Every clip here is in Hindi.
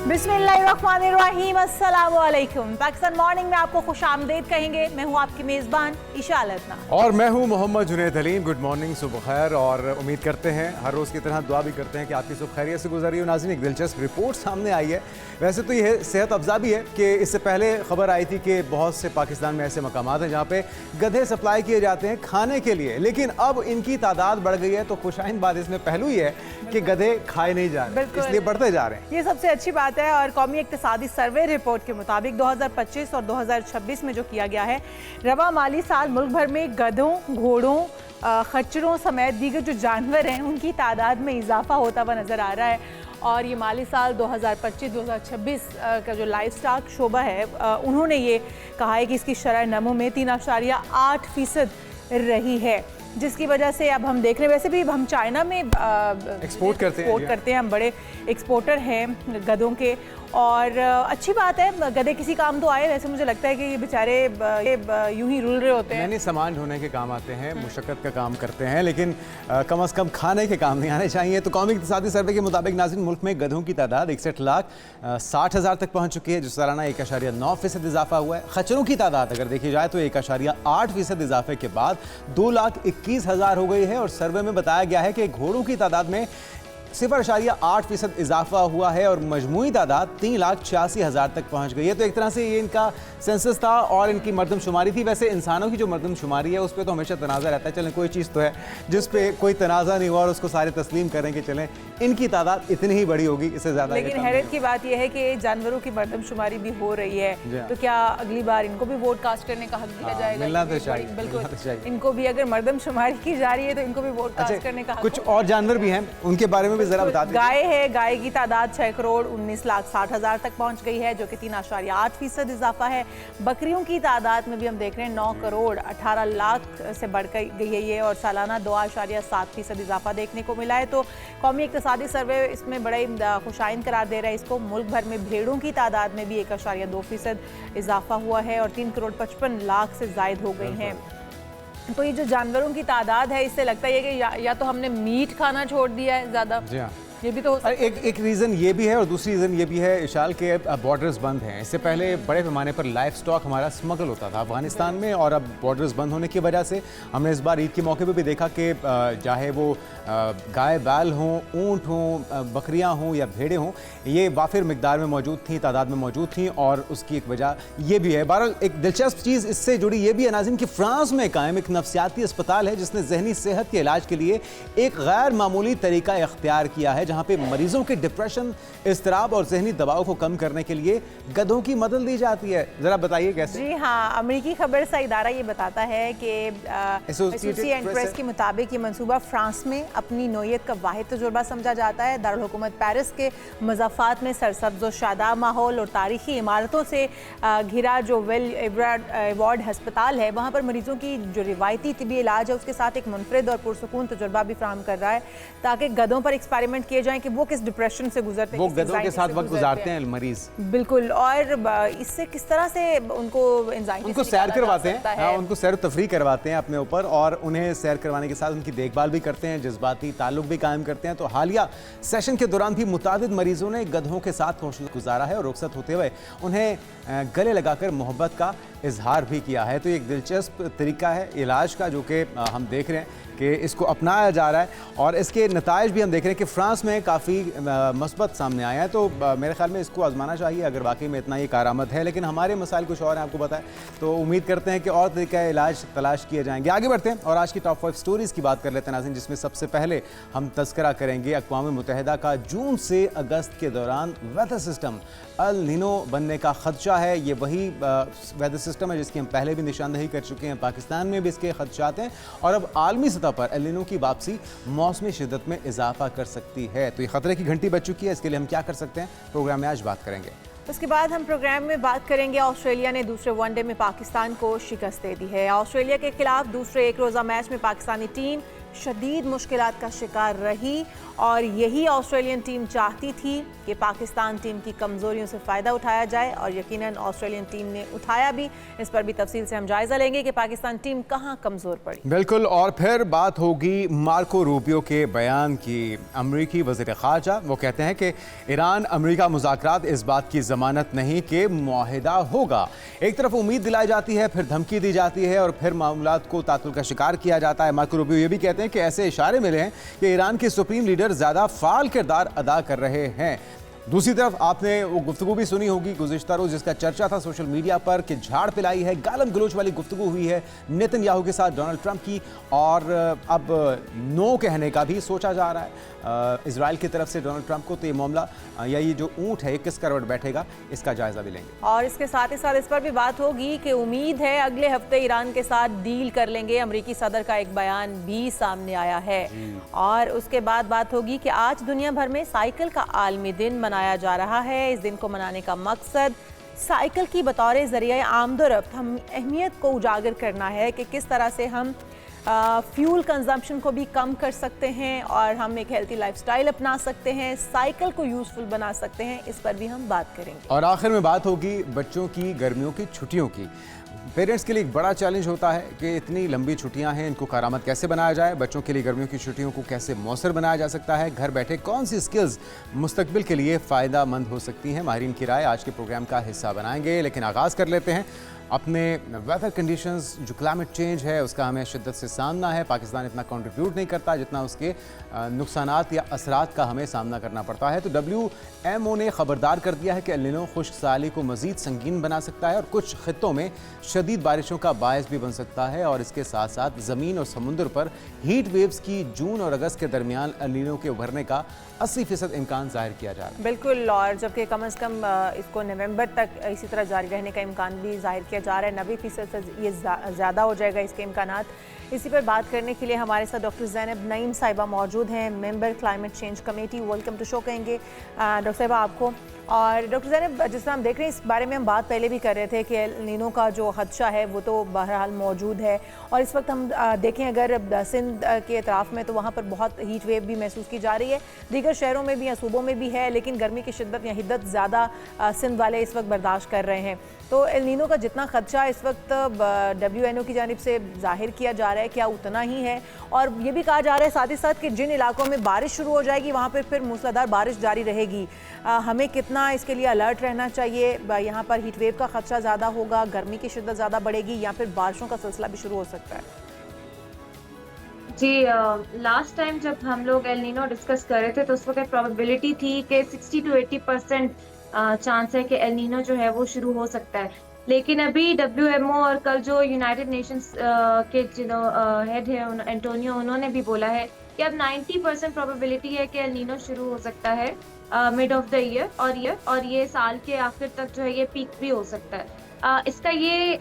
बिस्मिल्लाहिर्रहमानिर्रहीम, अस्सलामु अलैकुम। पाकिस्तान मॉर्निंग में आपको खुशामदीद कहेंगे। मैं हूँ आपकी मेज़बान ईशा अल-अदना और मैं हूँ मोहम्मद जुनैद हलीम। गुड मॉर्निंग, सुबह खैर। और उम्मीद करते हैं हर रोज़ की तरह दुआ भी करते हैं कि आपकी सुबह खैरियत से गुजरी हो। नाज़रीन, एक दिलचस्प रिपोर्ट सामने आई है। वैसे तो यह सेहत अफजा भी है कि इससे पहले खबर आई थी कि बहुत से पाकिस्तान में ऐसे मकामात हैं जहाँ पे गधे सप्लाई किए जाते हैं खाने के लिए, लेकिन अब इनकी तादाद बढ़ गई है। तो खुशाइन बात इसमें पहलू ही है कि गधे खाए नहीं जा रहे, इसलिए बढ़ते जा रहे हैं। ये सबसे अच्छी बात है। और कौमी इक्तिसादी सर्वे रिपोर्ट के मुताबिक 2025 और 2026 में जो किया गया है, रवा माली साल मुल्क भर में गधों, घोड़ों, खच्चरों समेत दीगर जो जानवर हैं उनकी तादाद में इजाफा होता हुआ नज़र आ रहा है। और ये माली साल 2025-2026 का जो लाइफ स्टॉक शोबा है, उन्होंने ये कहा है कि इसकी शरह नमो में 3.8% रही है, जिसकी वजह से अब हम देख रहे हैं। वैसे भी हम चाइना में एक्सपोर्ट करते हैं, हम बड़े एक्सपोर्टर हैं गधों के। और अच्छी बात है, गधे किसी काम तो आए। वैसे मुझे लगता है कि ये बेचारे यूं ही रुल रहे होते हैं। नहीं, सामान ढोने के काम आते हैं, मुशक्कत का काम करते हैं, लेकिन कम से कम खाने के काम नहीं आने चाहिए। तो कौमी इक्तिसादी सर्वे के मुताबिक नाज़रीन, मुल्क में गधों की तादाद 61,60,000 तक पहुँच चुकी है, जो सालाना 1.9% इजाफा हुआ है। खच्चरों की तादाद अगर देखी जाए तो 1.8% इजाफे के बाद 2,21,000 हो गई है। और सर्वे में बताया गया है कि घोड़ों की तादाद में 0.8% इजाफा हुआ है और मजमूई तादाद 3,86,000 तक पहुंच गई है। तो एक तरह से ये इनका सेंसस था और इनकी मरदमशुमारी थी। वैसे इंसानों की जो मरदमशुमारी है उस पर तो हमेशा तनाज़ा रहता है। चलें, कोई चीज़ तो है जिस पे कोई तनाज़ा नहीं हुआ और उसको सारे तस्लीम करें कि चलें इनकी तादाद इतनी ही बड़ी होगी, इससे ज़्यादा। लेकिन हैरत की बात यह है कि जानवरों की मरदमशुमारी भी हो रही है, तो क्या अगली बार इनको भी वोट कास्ट करने का हक दिया जाएगा? मिलना तो चाहिए, बिल्कुल। इनको भी अगर मरदमशुमारी की जा रही है तो इनको भी वोट कास्ट करने का हक। कुछ और जानवर भी हैं, उनके बारे में भी जरा बता दीजिए। गाय है, गाय की तादाद 6,19,60,000 तक पहुंच गई है, जो कि 3.8% इजाफा है। बकरियों की तादाद में भी हम देख रहे हैं 9,18,00,000 से बढ़ गई है ये, और सालाना 2.7% इजाफा देखने को मिला है। तो कौमी इक्तिसादी सर्वे इसमें बड़े खुशाइन करार दे रहा है इसको। मुल्क भर में भेड़ों की तादाद में भी 1.2% इजाफा हुआ है और 3,55,00,000 से जायद हो गई हैं। तो ये जो जानवरों की तादाद है, इससे लगता है कि या तो हमने मीट खाना छोड़ दिया है ज़्यादा, ये भी तो एक रीज़न ये भी है और दूसरी रीज़न ये भी है इशाल के बॉर्डर्स बंद हैं। इससे पहले बड़े पैमाने पर लाइफ स्टॉक हमारा स्मगल होता था अफगानिस्तान में, और अब बॉर्डर्स बंद होने की वजह से हमने इस बार ईद के मौके पे भी देखा कि चाहे वो गाय बैल हों, ऊँट हों, बकरियां हों या भेड़ें हों, ये वाफिर मिकदार में मौजूद थी, तादाद में मौजूद थी। और उसकी एक वजह ये भी है। बहरहाल एक दिलचस्प चीज़ इससे जुड़ी ये भी है नाज़रीन कि फ्रांस में कायम एक नफ्सियाती अस्पताल है जिसने जहनी सेहत के इलाज के लिए एक गैर मामूली तरीका इख्तियार किया है, जहाँ पे मरीजों के डिप्रेशन, इज़्तिराब और जहनी दबाव को कम करने के लिए गधों की मदद ली जाती है। जरा बताइए कैसे? जी हाँ, अमेरिकी खबर सा इदारा ये बताता है कि एसोसिएटेड प्रेस के मुताबिक ये मंसूबा फ्रांस में अपनी नौयत का वाहिद तजुर्बा समझा जाता है। दारुल हुकूमत पेरिस के मज़ाफ़ात में सरसब्ज़ और शादाब माहौल और तारीखी इमारतों से घिरा जो वेल एवार्ड हस्पताल है, वहाँ पर मरीजों की जो रिवायती तिबी इलाज है उसके साथ एक मुनफरिद और पुरसुकून तजुर्बा भी फराहम कर रहा है, ताकि गधों पर एक्सपेरिमेंट किए जाएँ कि वो किस डिप्रेशन से गुजरते हैं, वो गधों के साथ वक्त गुजारते हैं मरीज। बिल्कुल। और इससे किस तरह से उनको सैर करवाते हैं, हाँ, उनको सैर तफरी करवाते हैं अपने ऊपर, और उन्हें सैर करवाने के साथ उनकी देखभाल भी करते हैं, जज्बाती ताल्लुक भी कायम करते हैं। तो हालिया सेशन के दौरान भी मुतादिद मरीजों ने गधों के साथ गुजारा है और रुखसत होते हुए उन्हें गले लगाकर मोहब्बत का इजहार भी किया है। तो एक दिलचस्प तरीका है इलाज का, जो कि हम देख रहे हैं कि इसको अपनाया जा रहा है और इसके नताइज भी हम देख रहे हैं कि फ्रांस में काफ़ी मस्बत सामने आया है। तो मेरे ख्याल में इसको आजमाना चाहिए अगर वाकई में इतना ही कारआमद है। लेकिन हमारे मसाइल कुछ और हैं, आपको पता है, तो उम्मीद करते हैं कि और तरीका इलाज तलाश किए जाएंगे। आगे बढ़ते हैं और आज की टॉप 5 स्टोरीज़ की बात कर लेते हैं नाज़रीन, जिसमें सबसे पहले हम तज़किरा करेंगे अक़वाम मुत्तहिदा का जून से अगस्त के दौरान वेदर सिस्टम अल नीनो बनने का खदशा है। ये वही वेदर सिस्टम है जिसकी हम पहले भी निशानदही कर चुके हैं। पाकिस्तान में भी इसके खदशात हैं और अब आलमी सतह पर एल नीनो की वापसी मौसमी शिद्दत में इजाफा कर सकती है। तो ये खतरे की घंटी बज चुकी है। इसके लिए हम क्या कर सकते हैं, प्रोग्राम में आज बात करेंगे। उसके बाद हम प्रोग्राम में बात करेंगे ऑस्ट्रेलिया ने दूसरे वनडे में पाकिस्तान को शिकस्त दे दी है। ऑस्ट्रेलिया के खिलाफ दूसरे एक रोज़ा मैच में पाकिस्तानी टीम शदीद मुश्किलात का शिकार रही और यही ऑस्ट्रेलियन टीम चाहती थी कि पाकिस्तान टीम की कमज़ोरियों से फ़ायदा उठाया जाए और यकीनन ऑस्ट्रेलियन टीम ने उठाया भी। इस पर भी तफसील से हम जायज़ा लेंगे कि पाकिस्तान टीम कहाँ कमज़ोर पड़ी। बिल्कुल, और फिर बात होगी मार्को रूबियो के बयान की। अमरीकी वज़ीर ख़ारजा वो कहते हैं कि ईरान अमरीका मुज़ाकरात इस बात की ज़मानत नहीं कि मुआहिदा होगा। एक तरफ उम्मीद दिलाई जाती है, फिर धमकी दी जाती है और फिर मामलात को तातुल का शिकार किया जाता है। मार्को रूबियो ये भी कहते हैं कि ऐसे इशारे मिले हैं कि ईरान के सुप्रीम लीडर ज़्यादा फ़ाल किरदार अदा कर रहे हैं। दूसरी तरफ आपने वो गुफ्तगू भी सुनी होगी गुज़िश्ता रोज़ जिसका चर्चा था सोशल मीडिया पर कि झाड़ पिलाई है, गालम गलोच वाली गुफ्तगू हुई है नेतन्याहू के साथ डोनाल्ड ट्रंप की, और अब नो कहने का भी सोचा जा रहा है इजराइल की तरफ से डोनाल्ड ट्रंप को। तो ये मामला या ये जो ऊँट है ये किस करवट बैठेगा, इसका जायजा भी लेंगे। और इसके साथ ही साथ इस पर भी बात होगी कि उम्मीद है अगले हफ्ते ईरान के साथ डील कर लेंगे। अमरीकी सदर का एक बयान भी सामने आया है। और उसके बाद बात होगी कि आज दुनिया भर में साइकिल का आलमी दिन मनाया जा रहा है। इस दिन को मनाने का मकसद साइकिल की बतौर ज़रिए आमदोरफ्त हम अहमियत को उजागर करना है कि किस तरह से हम फ्यूल कंजम्पशन को भी कम कर सकते हैं और हम एक हेल्थी लाइफस्टाइल अपना सकते हैं, साइकिल को यूज़फुल बना सकते हैं। इस पर भी हम बात करेंगे। और आखिर में बात होगी बच्चों की गर्मियों की छुट्टियों की। पेरेंट्स के लिए एक बड़ा चैलेंज होता है कि इतनी लंबी छुट्टियां हैं, इनको कारामद कैसे बनाया जाए। बच्चों के लिए गर्मियों की छुट्टियों को कैसे मौसर बनाया जा सकता है, घर बैठे कौन सी स्किल्स मुस्तकबिल के लिए फ़ायदा मंद हो सकती हैं। माहिरीन की राय आज के प्रोग्राम का हिस्सा बनाएंगे, लेकिन आगाज़ कर लेते हैं अपने वेदर कंडीशंस। जो क्लाइमेट चेंज है उसका हमें शिद्दत से सामना है। पाकिस्तान इतना कंट्रीब्यूट नहीं करता जितना उसके नुकसानात या असरात का हमें सामना करना पड़ता है। तो WMO ने ख़बरदार कर दिया है कि एल नीनो खुश्क साली को मज़ीद संगीन बना सकता है और कुछ खित्तों में शदीद बारिशों का बायस भी बन सकता है। और इसके साथ साथ ज़मीन और समुद्र पर हीट वेव्स की जून और अगस्त के दरमियान एल नीनो के उभरने का 80% इम्कान जाहिर किया जा रहा है। बिल्कुल, और जबकि कम अज़ कम इसको नवंबर तक इसी तरह जारी रहने का इम्कान भी जाहिर किया जा रहा है। 90% से ये ज़्यादा हो जाएगा इसके इम्कानात। इसी पर बात करने के लिए हमारे साथ डॉक्टर ज़ैनब नईम साहिबा मौजूद हैं, member climate change committee. Welcome to show कहेंगे डॉक्टर साहिबा आपको। और डॉक्टर ज़ैनब, जिस तरह हम देख रहे हैं, इस बारे में हम बात पहले भी कर रहे थे कि एल नीनो का जो खदशा है वो तो बहरहाल मौजूद है। और इस वक्त हम देखें अगर सिंध के अतराफ़ में तो वहाँ पर बहुत हीट वेव भी महसूस की जा रही है। दीगर शहरों में भी या सूबों में भी है, लेकिन गर्मी की शिद्दत या हिद्दत ज़्यादा सिंध वाले इस वक्त बर्दाश्त कर रहे हैं। तो एल नीनो का जितना खदशा इस वक्त WNO की जानिब से जाहिर किया जा रहा है, क्या उतना ही है? और ये भी कहा जा रहा है साथ ही साथ कि जिन इलाकों में बारिश शुरू हो जाएगी वहाँ पर फिर मूसलाधार बारिश जारी रहेगी। हमें कितना इसके लिए अलर्ट रहना चाहिए? यहाँ पर हीट वेव का खदशा ज़्यादा होगा, गर्मी की शिद्दत ज़्यादा बढ़ेगी या फिर बारिशों का सिलसिला भी शुरू हो सकता है? जी, लास्ट टाइम जब हम लोग एल नीनो डिस्कस कर रहे थे तो उस वक्त प्रोबेबिलिटी थी कि 60 to 80% चांस है कि एल नीनो जो है वो शुरू हो सकता है। लेकिन अभी WMO और कल जो यूनाइटेड नेशंस के जो हेड है एंटोनियो, उन्होंने भी बोला है कि अब 90% प्रोबेबिलिटी है कि एल नीनो शुरू हो सकता है मिड ऑफ द ईयर और ये साल के आखिर तक जो है ये पीक भी हो सकता है। इसका ये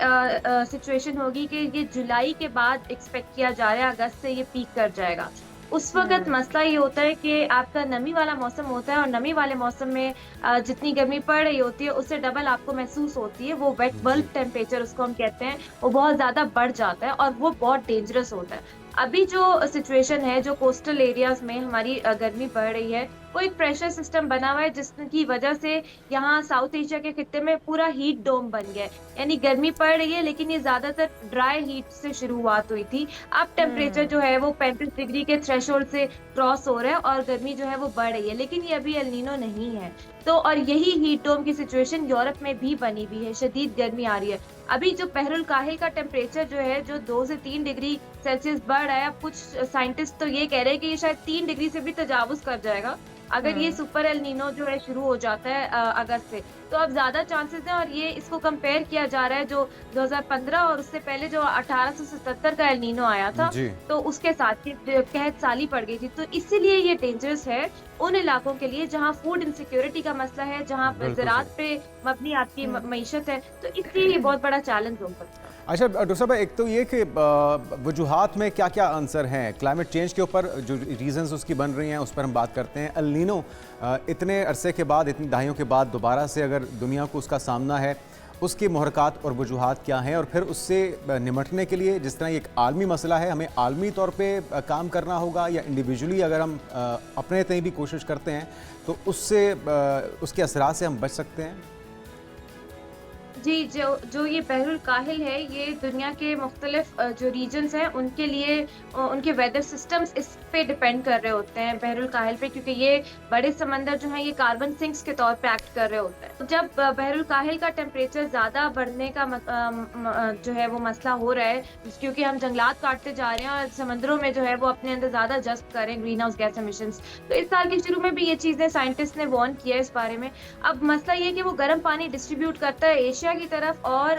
सिचुएशन होगी कि ये जुलाई के बाद एक्सपेक्ट किया जा रहा है, अगस्त से ये पीक कर जाएगा। उस वक्त मसला ये होता है कि आपका नमी वाला मौसम होता है और नमी वाले मौसम में जितनी गर्मी पड़ रही होती है उससे डबल आपको महसूस होती है। वो वेट बल्ब टेम्परेचर उसको हम कहते हैं, वो बहुत ज़्यादा बढ़ जाता है और वो बहुत डेंजरस होता है। अभी जो सिचुएशन है, जो कोस्टल एरियाज में हमारी गर्मी बढ़ रही है, वो एक प्रेशर सिस्टम बना हुआ है जिसकी वजह से यहाँ साउथ एशिया के खित्ते में पूरा हीट डोम बन गया है। यानी गर्मी पड़ रही है लेकिन ये ज्यादातर ड्राई हीट से शुरुआत हुई थी। अब टेम्परेचर जो है वो 35 डिग्री के थ्रेशोल्ड से क्रॉस हो रहा है और गर्मी जो है वो बढ़ रही है, लेकिन ये अभी एल नीनो नहीं है। तो और यही हीट डोम की सिचुएशन यूरोप में भी बनी हुई है, शदीद गर्मी आ रही है। अभी जो बहरुल काहिल का टेम्परेचर जो है जो 2 से 3 डिग्री सेल्सियस बढ़ रहा है, अब कुछ साइंटिस्ट तो ये कह रहे हैं कि ये शायद 3 डिग्री से भी तजावुज कर जाएगा अगर ये सुपर एल नीनो जो है शुरू हो जाता है अगस्त से। तो अब ज्यादा चांसेस हैं और ये इसको कंपेयर किया जा रहा है जो 2015 और उससे पहले जो 1877 का एल नीनो आया था तो उसके साथ ही कहत साली पड़ गई थी। तो इसीलिए ये डेंजरस है उन इलाकों के लिए जहाँ फूड इनसिक्योरिटी का मसला है, जहाँ ज़राअत पे मबनी आपकी मईशत है, तो इसलिए ये बहुत बड़ा चैलेंज हो सकता है। अच्छा डॉक्टर साहब, एक तो ये कि वजूहात में क्या क्या आंसर हैं क्लाइमेट चेंज के ऊपर, जो रीजंस उसकी बन रही हैं उस पर हम बात करते हैं। एल नीनो इतने अरसे के बाद, इतनी दहाइयों के बाद दोबारा से अगर दुनिया को उसका सामना है उसके मुहरकात और वजूहात क्या हैं, और फिर उससे निमटने के लिए जिस तरह ये एक आलमी मसला है, हमें आलमी तौर पे काम करना होगा या इंडिविजुअली अगर हम अपने तय भी कोशिश करते हैं तो उससे उसके असरात से हम बच सकते हैं? जी, जो ये बहरुल काहिल है, ये दुनिया के मुख्तलिफ जो रीजन्स हैं उनके लिए उनके वेदर सिस्टम्स इस पे डिपेंड कर रहे होते हैं बहरुल काहिल पे, क्योंकि ये बड़े समंदर जो हैं ये कार्बन सिंक्स के तौर पे एक्ट कर रहे होते हैं। तो जब बहरुल काहिल का टेम्परेचर ज़्यादा बढ़ने का जो है वो मसला हो रहा है, क्योंकि हम जंगलात काटते जा रहे हैं और समंदरों में जो है वो अपने अंदर ज़्यादा जज्ब कर रहे हैं ग्रीन हाउस गैस एमिशंस। तो इस साल के शुरू में भी ये चीज़ें साइंटिस्ट ने वार्न किया है इस बारे में। अब मसला ये है कि वो गर्म पानी डिस्ट्रीब्यूट करता है एशिया की तरफ और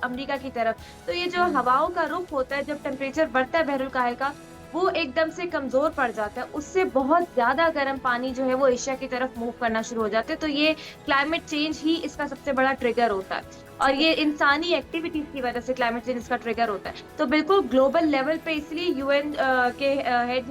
अमेरिका की तरफ। तो ये जो हवाओं का रुख होता है जब टेम्परेचर बढ़ता है बहरुल काहिल का, वो एकदम से कमजोर पड़ जाता है, उससे बहुत ज्यादा गर्म पानी जो है वो एशिया की तरफ मूव करना शुरू हो जाते हैं। तो ये क्लाइमेट चेंज ही इसका सबसे बड़ा ट्रिगर होता है, और ये इंसानी एक्टिविटीज की वजह से क्लाइमेट चेंज इसका ट्रिगर होता है। तो बिल्कुल ग्लोबल लेवल पे, इसलिए यूएन के हेड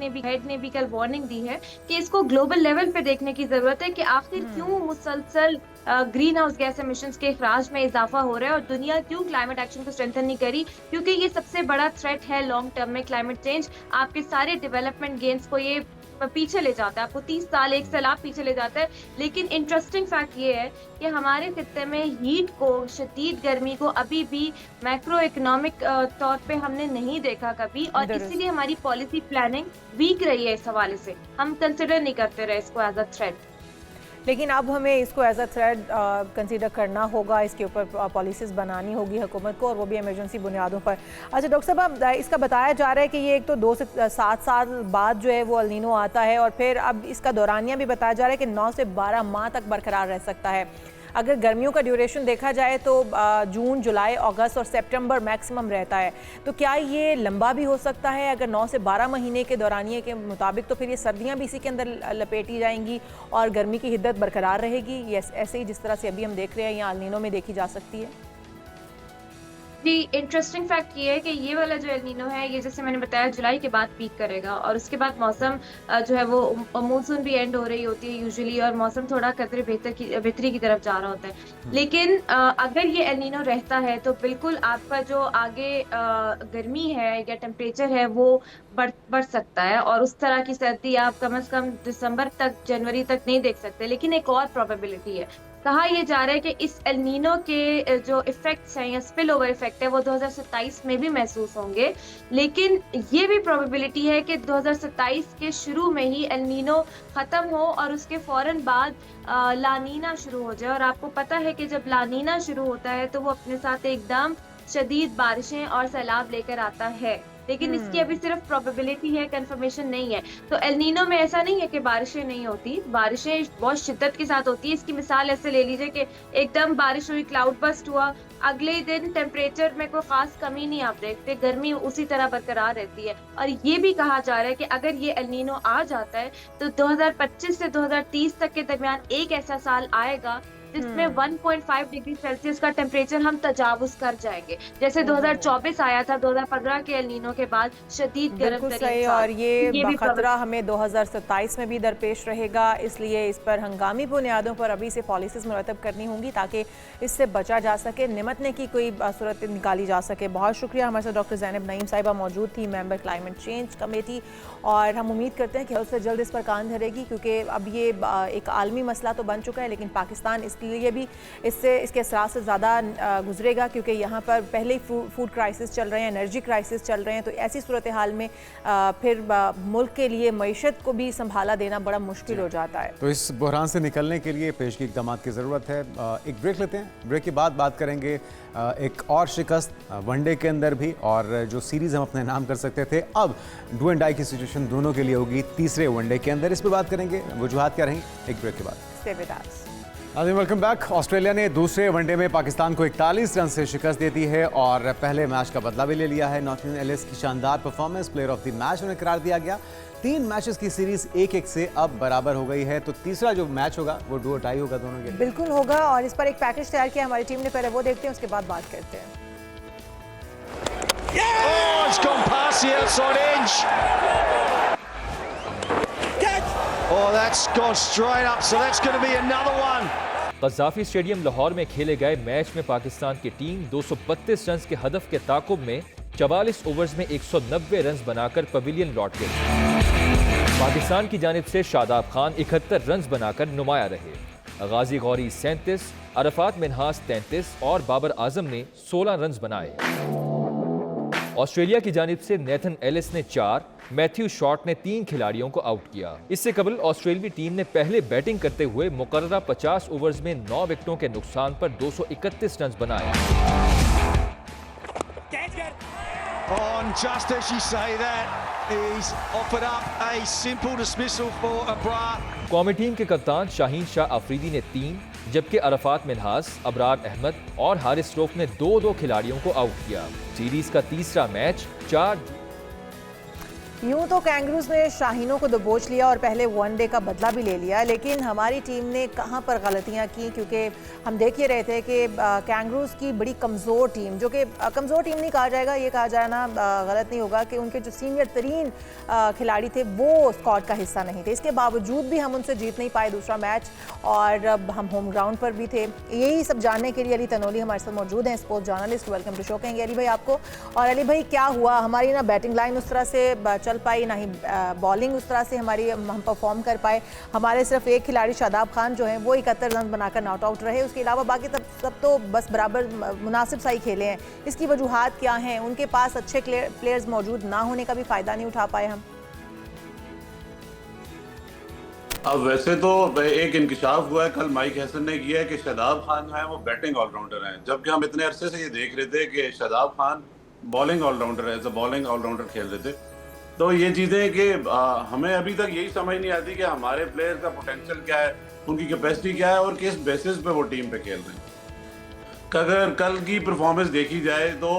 ने भी कल वार्निंग दी है कि इसको ग्लोबल लेवल पे देखने की जरूरत है कि आखिर क्यों मुसलसल ग्रीन हाउस गैस एमिशंस के इखराज में इजाफा हो रहा है और दुनिया क्यों क्लाइमेट एक्शन को स्ट्रेंथन नहीं करी, क्योंकि ये सबसे बड़ा थ्रेट है लॉन्ग टर्म में। क्लाइमेट चेंज आपके सारे डेवलपमेंट गेन्स को ये पीछे ले जाता है, आपको 30 साल 1 सैलाब पीछे ले जाता है। लेकिन इंटरेस्टिंग फैक्ट ये है कि हमारे खित्ते में हीट को, शदीद गर्मी को अभी भी मैक्रो इकोनॉमिक तौर पे हमने नहीं देखा कभी, और इसीलिए हमारी पॉलिसी प्लानिंग वीक रही है। इस हवाले से हम कंसिडर नहीं करते रहे इसको एज अ थ्रेट। लेकिन अब हमें इसको एज अ थ्रेट कंसीडर करना होगा, इसके ऊपर पॉलिसीज़ बनानी होगी हुकूमत को, और वो भी इमरजेंसी बुनियादों पर। अच्छा डॉक्टर साहब, इसका बताया जा रहा है कि ये एक तो 2 से 7 साल बाद जो है वो एल नीनो आता है, और फिर अब इसका दौरानिया भी बताया जा रहा है कि 9 से 12 माह तक बरकरार रह सकता है। अगर गर्मियों का ड्यूरेशन देखा जाए तो जून, जुलाई, अगस्त और सितंबर मैक्सिमम रहता है, तो क्या ये लंबा भी हो सकता है? अगर 9 से 12 महीने के दौरानिए के मुताबिक, तो फिर ये सर्दियां भी इसी के अंदर लपेटी जाएंगी और गर्मी की हिद्दत बरकरार रहेगी, ये ऐसे ही जिस तरह से अभी हम देख रहे हैं या एल नीनो में देखी जा सकती है? जी, इंटरेस्टिंग फैक्ट ये है कि ये वाला जो एल नीनो है, ये जैसे मैंने बताया जुलाई के बाद पीक करेगा, और उसके बाद मौसम जो है वो मानसून भी एंड हो रही होती है यूजुअली, और मौसम थोड़ा कदरे बेहतरी की तरफ जा रहा होता है। लेकिन अगर ये एल नीनो रहता है तो बिल्कुल आपका जो आगे गर्मी है या टेम्परेचर है वो बढ़ सकता है, और उस तरह की सर्दी आप कम से कम दिसंबर तक, जनवरी तक नहीं देख सकते। लेकिन एक और प्रोबेबिलिटी है, कहा यह जा रहा है कि इस एल नीनो के जो इफेक्ट्स हैं या स्पिल ओवर इफेक्ट है वो 2027 में भी महसूस होंगे। लेकिन ये भी प्रोबेबिलिटी है कि 2027 के शुरू में ही एल नीनो खत्म हो और उसके फौरन बाद लानीना शुरू हो जाए। और आपको पता है कि जब लानीना शुरू होता है तो वो अपने साथ एकदम शदीद बारिशें और सैलाब लेकर आता है, लेकिन इसकी अभी सिर्फ प्रोबेबिलिटी है, कंफर्मेशन नहीं है। तो एल नीनो में ऐसा नहीं है कि बारिशें नहीं होती, बारिशें बहुत शिद्दत के साथ होती है। इसकी मिसाल ऐसे ले लीजिए कि एकदम बारिश हुई, क्लाउड बस्ट हुआ, अगले दिन टेम्परेचर में कोई खास कमी नहीं आप देखते, गर्मी उसी तरह बरकरार रहती है। और ये भी कहा जा रहा है कि अगर ये एल नीनो आ जाता है तो 2025 से 2030 तक के दरमियान एक ऐसा साल आएगा जिसमें 1.5 डिग्री सेल्सियस का टेम्परेचर हम तजावुज कर जाएंगे, जैसे 2024 आया था 2015 के एल नीनो के बाद शदीद गर्म तरीन। और ये खतरा हमें 2027 में भी दरपेश रहेगा, इसलिए इस पर हंगामी बुनियादों पर अभी से पॉलिसीज मुरतब करनी होंगी ताकि इससे बचा जा सके, निमटने की कोई सूरत निकाली जा सके। बहुत शुक्रिया, हमारे साथ डॉक्टर ज़ैनब नईम साहिबा मौजूद थी, मेंबर क्लाइमेट चेंज कमेटी, और हम उम्मीद करते हैं कि जल्द से जल्द इस पर कान धरेगी, क्योंकि अब ये एक आलमी मसला तो बन चुका है, लेकिन पाकिस्तान इसके लिए भी इसके असरात से ज़्यादा गुजरेगा, क्योंकि यहाँ पर पहले ही फूड क्राइसिस चल रहे हैं, एनर्जी क्राइसिस चल रहे हैं। तो ऐसी सूरत हाल में फिर मुल्क के लिए मईशत को भी संभाला देना बड़ा मुश्किल हो जाता है। तो इस बहरान से निकलने के लिए पेशगी इक़दामात की ज़रूरत है। एक ब्रेक लेते हैं, ब्रेक के बाद बात करेंगे एक और शिकस्त वनडे के अंदर भी, और जो सीरीज़ हम अपने नाम कर सकते थे, अब डू एंड डाई की सिचुएशन दोनों के लिए होगी तीसरे वनडे के अंदर। इस पर बात करेंगे, वजूहात क्या रहेंगी, एक ब्रेक के बाद। Stay with us. Welcome back. Australia ने दूसरे वनडे में पाकिस्तान को 41 रन से शिकस्त देती है और पहले मैच का बदला भी ले लिया है। नॉटिन एलिस की शानदार performance player of the match उन्हें करार दिया गया। 3 मैचेस की सीरीज 1-1 से अब बराबर हो गई है, तो तीसरा जो मैच होगा वो डू और टाई होगा दोनों के। बिल्कुल होगा, और इस पर एक पैकेज तैयार किया हमारी टीम ने, पहले वो देखते हैं, उसके बाद बात करते हैं। Oh, it's gone past the outside edge. Oh, that's gone straight up, so that's going to be another one. Gaddafi stadium Lahore में खेले गए मैच में पाकिस्तान की टीम 232 रन के हदफ के ताकुब में 44 ओवर्स में 190 रन बनाकर पवेलियन लौट गए। पाकिस्तान की जानिब से शादाब खान 71 रन बनाकर नुमाया रहे। गाजी गौरी 37, अरफात मिन्हास 33 और बाबर आजम ने 16 रन बनाए। ऑस्ट्रेलिया की जानिब से नेथन एलिस ने 4, मैथ्यू शॉर्ट ने 3 खिलाड़ियों को आउट किया। इससे कबल ऑस्ट्रेलियाई टीम ने पहले बैटिंग करते हुए मुकर्ररा 50 ओवर्स में 9 विकेटों के नुकसान पर 231 रन बनाए। On just as you say that, he's offered up a simple dismissal for Abrar. कौमी टीम के कप्तान शाहीन शाह अफरीदी ने 3, जबकि अरफात मिन्हास, अबरार अहमद और हारिस रऊफ ने 2-2 खिलाड़ियों को आउट किया। सीरीज का तीसरा मैच 4। यूं तो कैंगरूज ने शाहीनों को दबोच लिया और पहले वनडे का बदला भी ले लिया, लेकिन हमारी टीम ने कहां पर गलतियां की, क्योंकि हम देख ही रहे थे कि कैंगरूज की बड़ी कमज़ोर टीम, जो कि कमज़ोर टीम नहीं कहा जाएगा, ये कहा जाना गलत नहीं होगा कि उनके जो सीनियर तरीन खिलाड़ी थे वो स्क्वाड का हिस्सा नहीं थे। इसके बावजूद भी हम उनसे जीत नहीं पाए दूसरा मैच, और हम होम ग्राउंड पर भी थे। यही सब जानने के लिए अली तनोली हमारे साथ मौजूद हैं, sports journalist. Welcome to show कहेंगे अली भाई आपको। और अली भाई, क्या हुआ? हमारी ना बैटिंग लाइन उस तरह से चल पाई, ना ही बॉलिंग उस तरह से हम परफॉर्म कर पाए। हमारे सिर्फ एक खिलाड़ी शादाब खान जो है वो 71 रन बनाकर नॉट आउट रहे। उसके अलावा बाकी सब तो बस बराबर मुनासिब सा ही खेले हैं। इसकी वजूहात क्या हैं? उनके पास अच्छे प्लेयर्स मौजूद ना होने का भी फ़ायदा नहीं उठा पाए हम। अब वैसे तो एक इंकशाफ हुआ है कल माइक हैसन ने किया है कि शादाब खान जो है वो बैटिंग ऑलराउंडर हैं, जबकि हम इतने अरसे से ये देख रहे थे कि शादाब खान बॉलिंग ऑलराउंडर है, बॉलिंग ऑलराउंडर खेल रहे थे। तो ये चीज़ें कि हमें अभी तक यही समझ नहीं आती कि हमारे प्लेयर का पोटेंशियल क्या है, उनकी कैपेसिटी क्या है और किस बेसिस पे वो टीम पे खेल रहे हैं। अगर कल की परफॉर्मेंस देखी जाए तो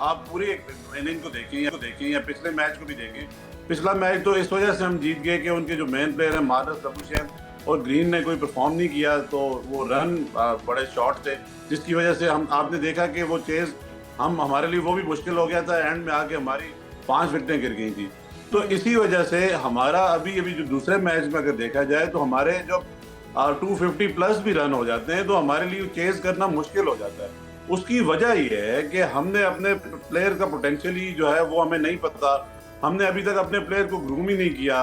आप पूरी इनिंग को देखें या पिछले मैच को भी देखें। पिछला मैच तो इस वजह से हम जीत गए कि उनके जो मेन प्लेयर हैं मार्नस लबुशेन और ग्रीन ने कोई परफॉर्म नहीं किया, तो वो रन बड़े शॉर्ट थे, जिसकी वजह से आपने देखा कि वो चेज़ हमारे लिए वो भी मुश्किल हो गया था। एंड में आके हमारी 5 विकेटें गिर गई थी। तो इसी वजह से हमारा अभी जो दूसरे मैच में अगर देखा जाए तो हमारे जब 250 प्लस भी रन हो जाते हैं तो हमारे लिए चेज करना मुश्किल हो जाता है। उसकी वजह ये है कि हमने अपने प्लेयर का पोटेंशियल ही जो है वो हमें नहीं पता। हमने अभी तक अपने प्लेयर को ग्रूम ही नहीं किया,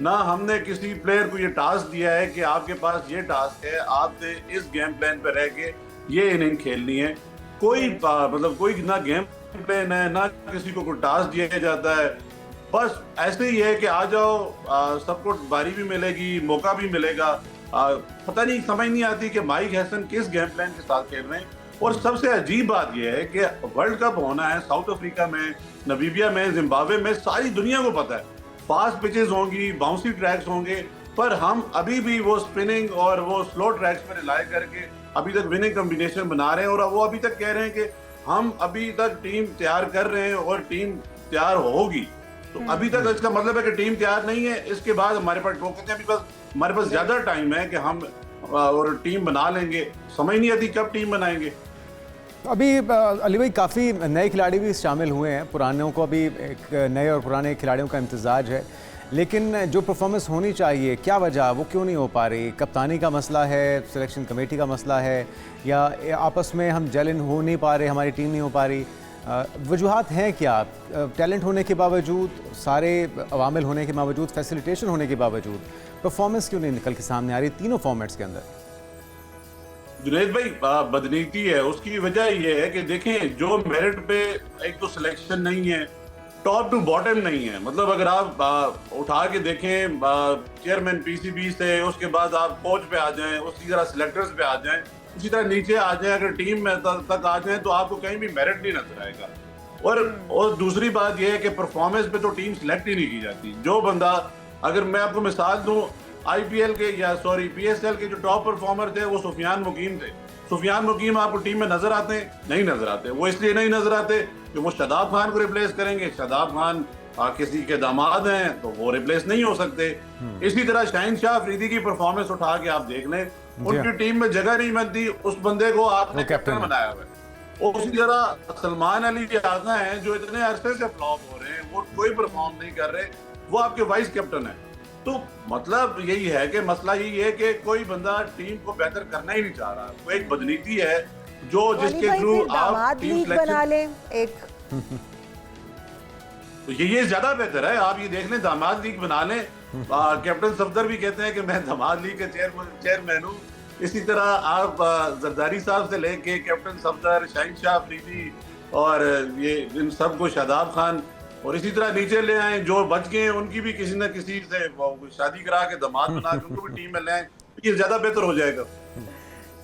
ना हमने किसी प्लेयर को ये टास्क दिया है कि आपके पास ये टास्क है, आपने इस गेम प्लान पर रह के ये इनिंग खेलनी है। कोई कोई ना गेम प्लान है, ना किसी को कोई टास्क दिया जाता है। बस ऐसे ही है कि आ जाओ, सबको बारी भी मिलेगी, मौका भी मिलेगा। पता नहीं, समझ नहीं आती कि माइक हैसन किस गेम प्लान के साथ खेल रहे हैं। और सबसे अजीब बात यह है कि वर्ल्ड कप होना है साउथ अफ्रीका में, नमीबिया में, जिम्बाब्वे में, सारी दुनिया को पता है फास्ट पिचेस होंगी, बाउंसी ट्रैक्स होंगे, पर हम अभी भी वो स्पिनिंग और वो स्लो ट्रैक्स पर रिलाय करके अभी तक विनिंग कॉम्बिनेशन बना रहे हैं। और वो अभी तक कह रहे हैं कि हम अभी तक टीम तैयार कर रहे हैं और टीम तैयार होगी। तो अभी तक इसका मतलब है कि टीम तैयार नहीं है। इसके बाद हमारे पास अभी बस हमारे पास ज्यादा टाइम है कि हम और टीम बना लेंगे। समझ नहीं आती कब टीम बनाएंगे। अभी अली भाई, काफ़ी नए खिलाड़ी भी शामिल हुए हैं, पुरानों को अभी एक नए और पुराने खिलाड़ियों का इम्तिजाज है, लेकिन जो परफॉर्मेंस होनी चाहिए, क्या वजह, वो क्यों नहीं हो पा रही? कप्तानी का मसला है, सिलेक्शन कमेटी का मसला है, या आपस में हम जेलिन हो नहीं पा रहे, हमारी टीम नहीं हो पा रही? वजूहात हैं क्या? टैलेंट होने के बावजूद, सारे अवामिल होने के बावजूद, फैसिलिटेशन होने के बावजूद परफॉर्मेंस क्यों नहीं निकल के सामने आ रही तीनों फॉर्मेट्स के अंदर? जुनैद भाई, बदनीति है। उसकी वजह यह है कि देखें, जो मेरिट पे एक तो सिलेक्शन नहीं है, टॉप टू बॉटम नहीं है। मतलब अगर आप उठा के देखें चेयरमैन पीसीबी से, उसके बाद आप कोच पे आ जाएं, उसी तरह सिलेक्टर्स पे आ जाएं, उसी तरह नीचे आ जाएं, अगर टीम में तक आ जाएं तो आपको कहीं भी मेरिट नहीं नजर आएगा। और दूसरी बात यह है कि परफॉर्मेंस पे तो टीम सिलेक्ट ही नहीं की जाती। जो बंदा, अगर मैं आपको मिसाल दूं, आईपीएल के पीएसएल के जो टॉप परफॉर्मर थे वो सुफियान मुकीम थे। सुफियान मुकीम आपको टीम में नजर आते हैं? नहीं नजर आते। वो इसलिए नहीं नजर आते कि वो शादाब खान को रिप्लेस करेंगे। शादाब खान किसी के दामाद हैं तो वो रिप्लेस नहीं हो सकते। इसी तरह शाहीन शाह अफरीदी की परफॉर्मेंस उठा के आप देख लें, उनकी टीम में जगह नहीं बनती, उस बंदे को आपने कैप्टन बनाया हुआ है। और उसी तरह सलमान अली के आजा हैं जो इतने अरसे से फ्लॉप हो रहे हैं, वो कोई परफॉर्म नहीं कर रहे, वो आपके वाइस कैप्टन है। तो मतलब यही है कि मसला यही है कि कोई बंदा टीम को बेहतर करना ही नहीं चाह रहा। वो एक बदनीति है जो जिसके थ्रू आप टीम लीग बना लें एक तो ये ज्यादा बेहतर है। आप ये देख लें, दामाद लीग बना लें। कैप्टन सफदर भी कहते हैं कि मैं दामाद लीग के चेयरमैन हूँ। इसी तरह आप जरदारी साहब से लेके कैप्टन सफदर, शाहीन शाह अफरीदी और ये इन सबको शादाब खान और इसी तरह नीचे ले आए। जो बच गए हैं उनकी भी किसी न किसी से शादी करा के दामाद बना के उनको भी टीम में ले आए। ये ज्यादा बेहतर हो जाएगा।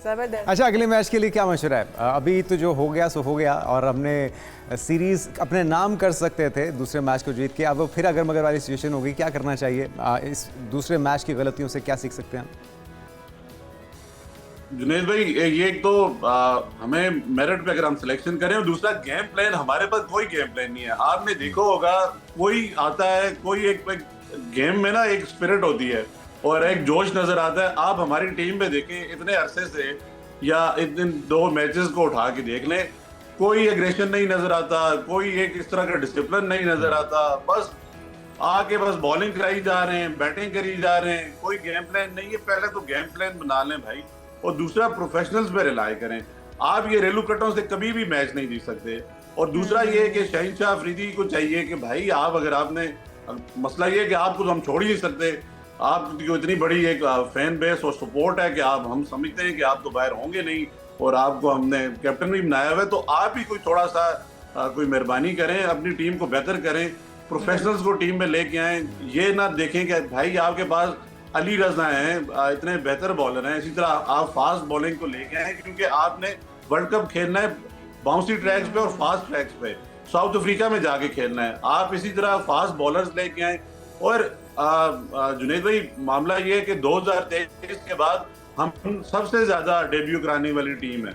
अच्छा, अगले मैच के लिए क्या मशवरा है? अभी तो जो हो गया सो हो गया और हमने सीरीज अपने नाम कर सकते थे दूसरे मैच को जीत के। अब फिर अगर मगर वाली सिचुएशन होगी, क्या करना चाहिए? इस दूसरे मैच की गलतियों से क्या सीख सकते हैं हम? जुनेद भाई, ये एक तो हमें मेरिट पे अगर हम सिलेक्शन करें और दूसरा गेम प्लान, हमारे पास कोई गेम प्लान नहीं है। आपने देखा होगा, कोई आता है, कोई एक गेम में ना एक स्पिरिट होती है और एक जोश नजर आता है। आप हमारी टीम में देखें, इतने अरसे से या इन 2 मैचेस को उठा के देख लें, कोई एग्रेशन नहीं नजर आता, कोई एक इस तरह का डिसिप्लिन नहीं नजर आता। बस आके बस बॉलिंग कराई जा रहे हैं, बैटिंग करी जा रहे हैं, कोई गेम प्लान नहीं है। पहले तो गेम प्लान बना लें भाई, और दूसरा प्रोफेशनल्स पे रिलाई करें। आप ये रेलू कटों से कभी भी मैच नहीं जीत सकते। और दूसरा ये कि शाहीन शाह अफरीदी को चाहिए कि भाई आप, अगर आपने, मसला ये है कि आपको तो हम छोड़ ही नहीं सकते। आपकी इतनी बड़ी एक फैन बेस और सपोर्ट है कि आप, हम समझते हैं कि आप तो बाहर होंगे नहीं और आपको हमने कैप्टन भी बनाया हुआ है। तो आप ही कोई थोड़ा सा कोई मेहरबानी करें, अपनी टीम को बेहतर करें, प्रोफेशनल्स को टीम में लेके आएं। ये ना देखें कि भाई आपके पास अली रजा हैं, इतने बेहतर बॉलर हैं, इसी तरह आप फास्ट बॉलिंग को लेके आए, क्योंकि आपने वर्ल्ड कप खेलना है बाउंसी ट्रैक्स पे और फास्ट ट्रैक्स पे। साउथ अफ्रीका में जाके खेलना है। आप इसी तरह फास्ट बॉलर्स लेके आए। और जुनेद भाई, मामला ये है कि 2023 के बाद हम सबसे ज्यादा डेब्यू कराने वाली टीम है।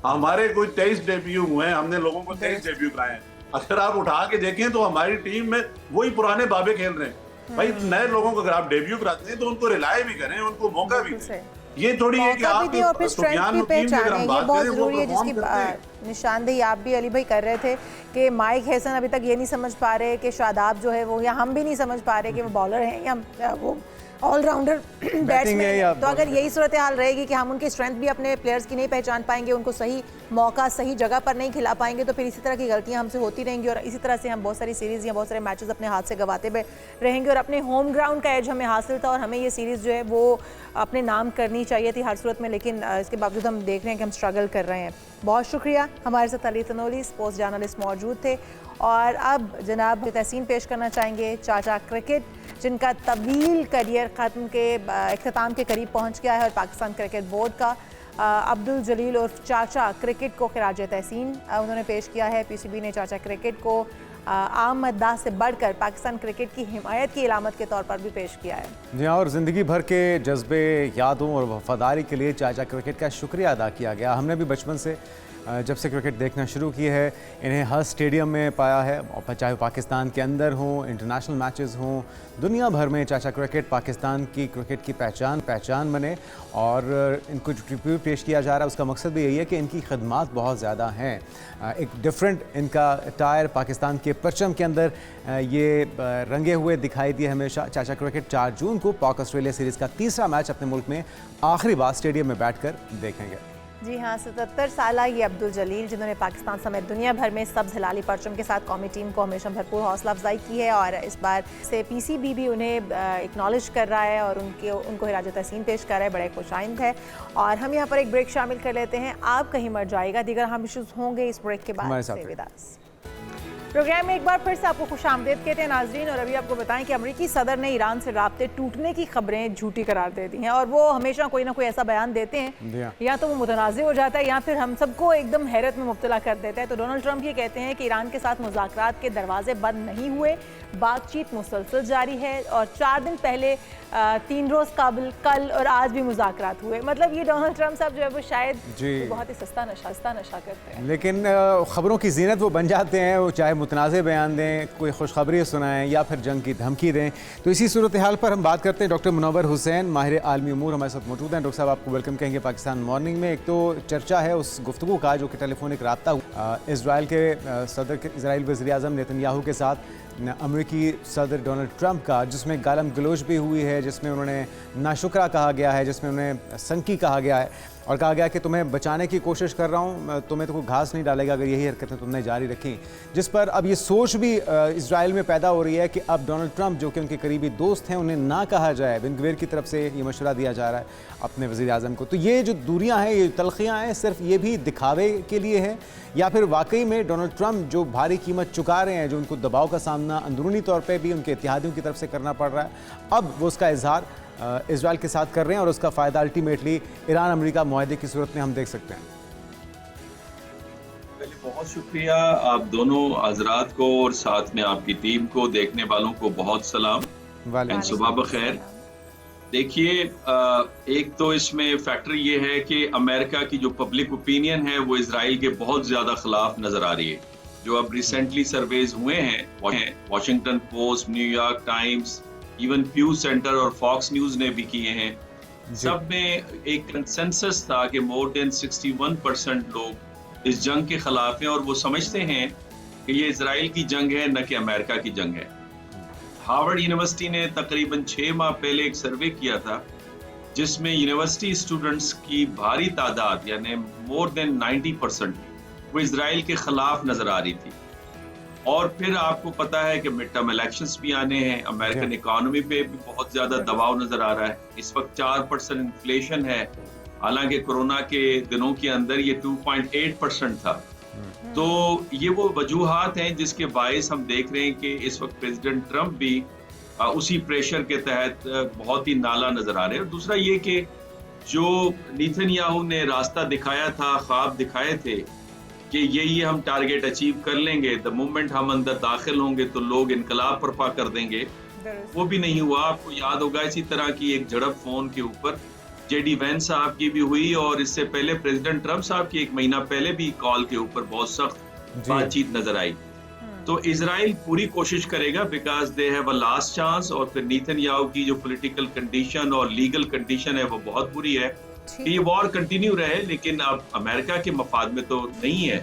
हमारे कोई 23 डेब्यू हुए हैं, हमने लोगों को 23 डेब्यू कराए हैं। अगर आप उठा के देखें तो हमारी टीम में वही पुराने बाबे खेल रहे हैं। भाई नए लोगों को अगर आप डेब्यू कराते हैं तो उनको रिलाय भी करें, उनको मौका भी दें। ये थोड़ी है कि आप सुफियान नकीम की अगर हम बात करें, वो परफॉर्म करते हैं। निशानदेही आप भी अली भाई कर रहे थे कि माइक हैसन अभी तक ये नहीं समझ पा रहे कि शादाब जो है वो, या हम भी नहीं समझ पा रहे कि वो बॉलर हैं या वो ऑलराउंडर बैट्समैन। तो अगर यही सूरत हाल रहेगी कि हम उनकी स्ट्रेंथ भी अपने प्लेयर्स की नहीं पहचान पाएंगे, उनको सही मौका सही जगह पर नहीं खिला पाएंगे, तो फिर इसी तरह की गलतियां हमसे होती रहेंगी और इसी तरह से हम बहुत सारी सीरीज़ या बहुत सारे मैचेस अपने हाथ से गंवाते हुए रहेंगे। और अपने होम ग्राउंड का एज हमें हासिल था और हमें ये सीरीज़ जो है वो अपने नाम करनी चाहिए थी हर सूरत में, लेकिन इसके बावजूद हम देख रहे हैं कि हम स्ट्रगल कर रहे हैं। बहुत शुक्रिया, हमारे साथ अली तनोली स्पोर्ट्स जर्नलिस्ट मौजूद थे। और अब जनाब तहसीन पेश करना चाहेंगे चाचा क्रिकेट, जिनका तवील करियर ख़त्म के इख्तिताम के करीब पहुंच गया है, और पाकिस्तान क्रिकेट बोर्ड का अब्दुल जलील और चाचा क्रिकेट को खिराज तहसीन उन्होंने पेश किया है। पीसीबी ने चाचा क्रिकेट को आम मद्दाह से बढ़कर पाकिस्तान क्रिकेट की हिमायत की इलामत के तौर पर भी पेश किया है। जी हाँ, और ज़िंदगी भर के जज्बे, यादों और वफादारी के लिए चाचा क्रिकेट का शुक्रिया अदा किया गया। हमने भी बचपन से जब से क्रिकेट देखना शुरू की है, इन्हें हर स्टेडियम में पाया है, चाहे पाकिस्तान के अंदर हों, इंटरनेशनल मैचेस हों, दुनिया भर में चाचा क्रिकेट पाकिस्तान की क्रिकेट की पहचान बने। और इनको जो ट्रिब्यूट पेश किया जा रहा है उसका मकसद भी यही है कि इनकी खदमात बहुत ज़्यादा हैं। एक डिफरेंट इनका टायर पाकिस्तान के परचम के अंदर ये रंगे हुए दिखाई दिए हमेशा। चाचा क्रिकेट 4 जून को पाक ऑस्ट्रेलिया सीरीज़ का तीसरा मैच अपने मुल्क में आखिरी बार स्टेडियम में बैठकर देखेंगे। जी हाँ, 77 साल ये अब्दुल जलील, जिन्होंने पाकिस्तान समेत दुनिया भर में सब्ज़ हिलाली परचम के साथ कौमी टीम को हमेशा भरपूर हौसला अफजाई की है, और इस बार से पीसीबी भी उन्हें एक्नॉलेज कर रहा है और उनको हिराज तहसीन पेश कर रहा है। बड़े खुशाइंद है। और हम यहाँ पर एक ब्रेक शामिल कर लेते हैं। आप कहीं मर जाएगा, दीगर हम इशूज़ होंगे इस ब्रेक के बाद से। विदास प्रोग्राम में एक बार फिर से आपको खुशामदीद कहते हैं नाजरीन। और अभी आपको बताएं कि अमेरिकी सदर ने ईरान से राब्ते टूटने की खबरें झूठी करार दे दी हैं, और वो हमेशा कोई ना कोई ऐसा बयान देते हैं या तो वो मुतनाज़ हो जाता है या फिर हम सबको एकदम हैरत में मुब्तला कर देता है। तो डोनाल्ड ट्रंप ये कहते हैं कि ईरान के साथ मुज़ाकरात के दरवाजे बंद नहीं हुए, बातचीत मुसलसल जारी है, और 4 दिन पहले 3 रोज़ कल और आज भी मुज़ाकरात हुए। मतलब ये डोनाल्ड ट्रंप साहब जो है वो शायद बहुत ही सस्ता नशा करते हैं, लेकिन खबरों की जीनत वो बन जाते हैं। वो चाहे मुतनाज़े बयान दें, कोई खुशखबरी सुनाएं या फिर जंग की धमकी दें। तो इसी सूरत हाल पर हम बात करते हैं। डॉक्टर मुनव्वर हुसैन, माहिर आलमी उमूर, हमारे साथ मौजूद हैं। डॉक्टर साहब, आपको वेलकम कहेंगे पाकिस्तान मॉर्निंग में। एक तो चर्चा है उस गुफ्तगू का जो कि टेलीफोनिक रब्ता हुआ इजराइल के सदर, इजराइल वज़ीर आज़म नेतन्याहू के साथ, अमेरिकी सदर डोनाल्ड ट्रंप का, जिसमें गालम गलोच भी हुई है, जिसमें उन्होंने नाशुक्रा कहा गया है, जिसमें उन्हें संकी कहा गया है और कहा गया कि तुम्हें बचाने की कोशिश कर रहा हूँ, तुम्हें तो कोई घास नहीं डालेगा अगर यही हरकतें तुमने जारी रखी। जिस पर अब ये सोच भी इजराइल में पैदा हो रही है कि अब डोनाल्ड ट्रंप जो कि उनके करीबी दोस्त हैं उन्हें ना कहा जाए। बेन गवीर की तरफ से ये मशवरा दिया जा रहा है अपने वज़ीर आज़म को। तो ये जो दूरियां हैं, ये तलखियाँ हैं, सिर्फ ये भी दिखावे के लिए है या फिर वाकई में डोनाल्ड ट्रंप जो भारी कीमत चुका रहे हैं, जो उनको दबाव का सामना अंदरूनी तौर पर भी उनके इत्तेहादियों की तरफ से करना पड़ रहा है, अब वो उसका इजहार इजराइल के साथ कर रहे हैं और उसका फ़ायदा अल्टीमेटली ईरान अमेरिका मुआहदे की सूरत में हम देख सकते हैं। पहले बहुत शुक्रिया आप दोनों हजरात को और साथ में आपकी टीम को, देखने वालों को बहुत सलाम एंड सुबह बखैर। देखिए, एक तो इसमें फैक्टर ये है कि अमेरिका की जो पब्लिक ओपिनियन है वो इजराइल के बहुत ज़्यादा खिलाफ नज़र आ रही है। जो अब रिसेंटली सर्वेज हुए हैं, Washington Post, New York Times, even Pew Center और फॉक्स न्यूज ने भी किए हैं, सब में एक कंसेंसस था कि मोर देन 61% लोग इस जंग के खिलाफ हैं और वो समझते हैं कि ये इजराइल की जंग है न कि अमेरिका की जंग है। हार्वर्ड यूनिवर्सिटी ने तकरीबन 6 माह पहले एक सर्वे किया था जिसमें यूनिवर्सिटी स्टूडेंट्स की भारी तादाद यानी मोर देन 90% वो इजराइल के खिलाफ नजर आ रही थी। और फिर आपको पता है कि मिड टर्म इलेक्शंस भी आने हैं, अमेरिकन इकोनॉमी पे भी बहुत ज्यादा दबाव नजर आ रहा है। इस वक्त 4% इन्फ्लेशन है, हालांकि कोरोना के दिनों के अंदर ये 2.8% था। तो ये वो वजूहात हैं जिसके बायस हम देख रहे हैं कि इस वक्त प्रेसिडेंट ट्रंप भी उसी प्रेशर के तहत बहुत ही नाला नजर आ रहे हैं। और दूसरा ये कि जो नेतन्याहू ने रास्ता दिखाया था, ख्वाब दिखाए थे कि ये हम टारगेट अचीव कर लेंगे, द मोमेंट हम अंदर दाखिल होंगे तो लोग इनकलाब बर्पा कर देंगे, वो भी नहीं हुआ। आपको याद होगा इसी तरह की एक झड़प फोन के ऊपर जेडी वेंस साहब की भी हुई और इससे पहले प्रेसिडेंट ट्रंप साहब की 1 महीना पहले भी कॉल के ऊपर बहुत सख्त बातचीत नजर आई। तो इजराइल पूरी कोशिश करेगा because they have a last chance. और फिर नेतन्याहू की जो पॉलिटिकल कंडीशन और लीगल कंडीशन है वो बहुत बुरी है कि ये वॉर कंटिन्यू रहे, लेकिन अब अमेरिका के मफाद में तो नहीं है।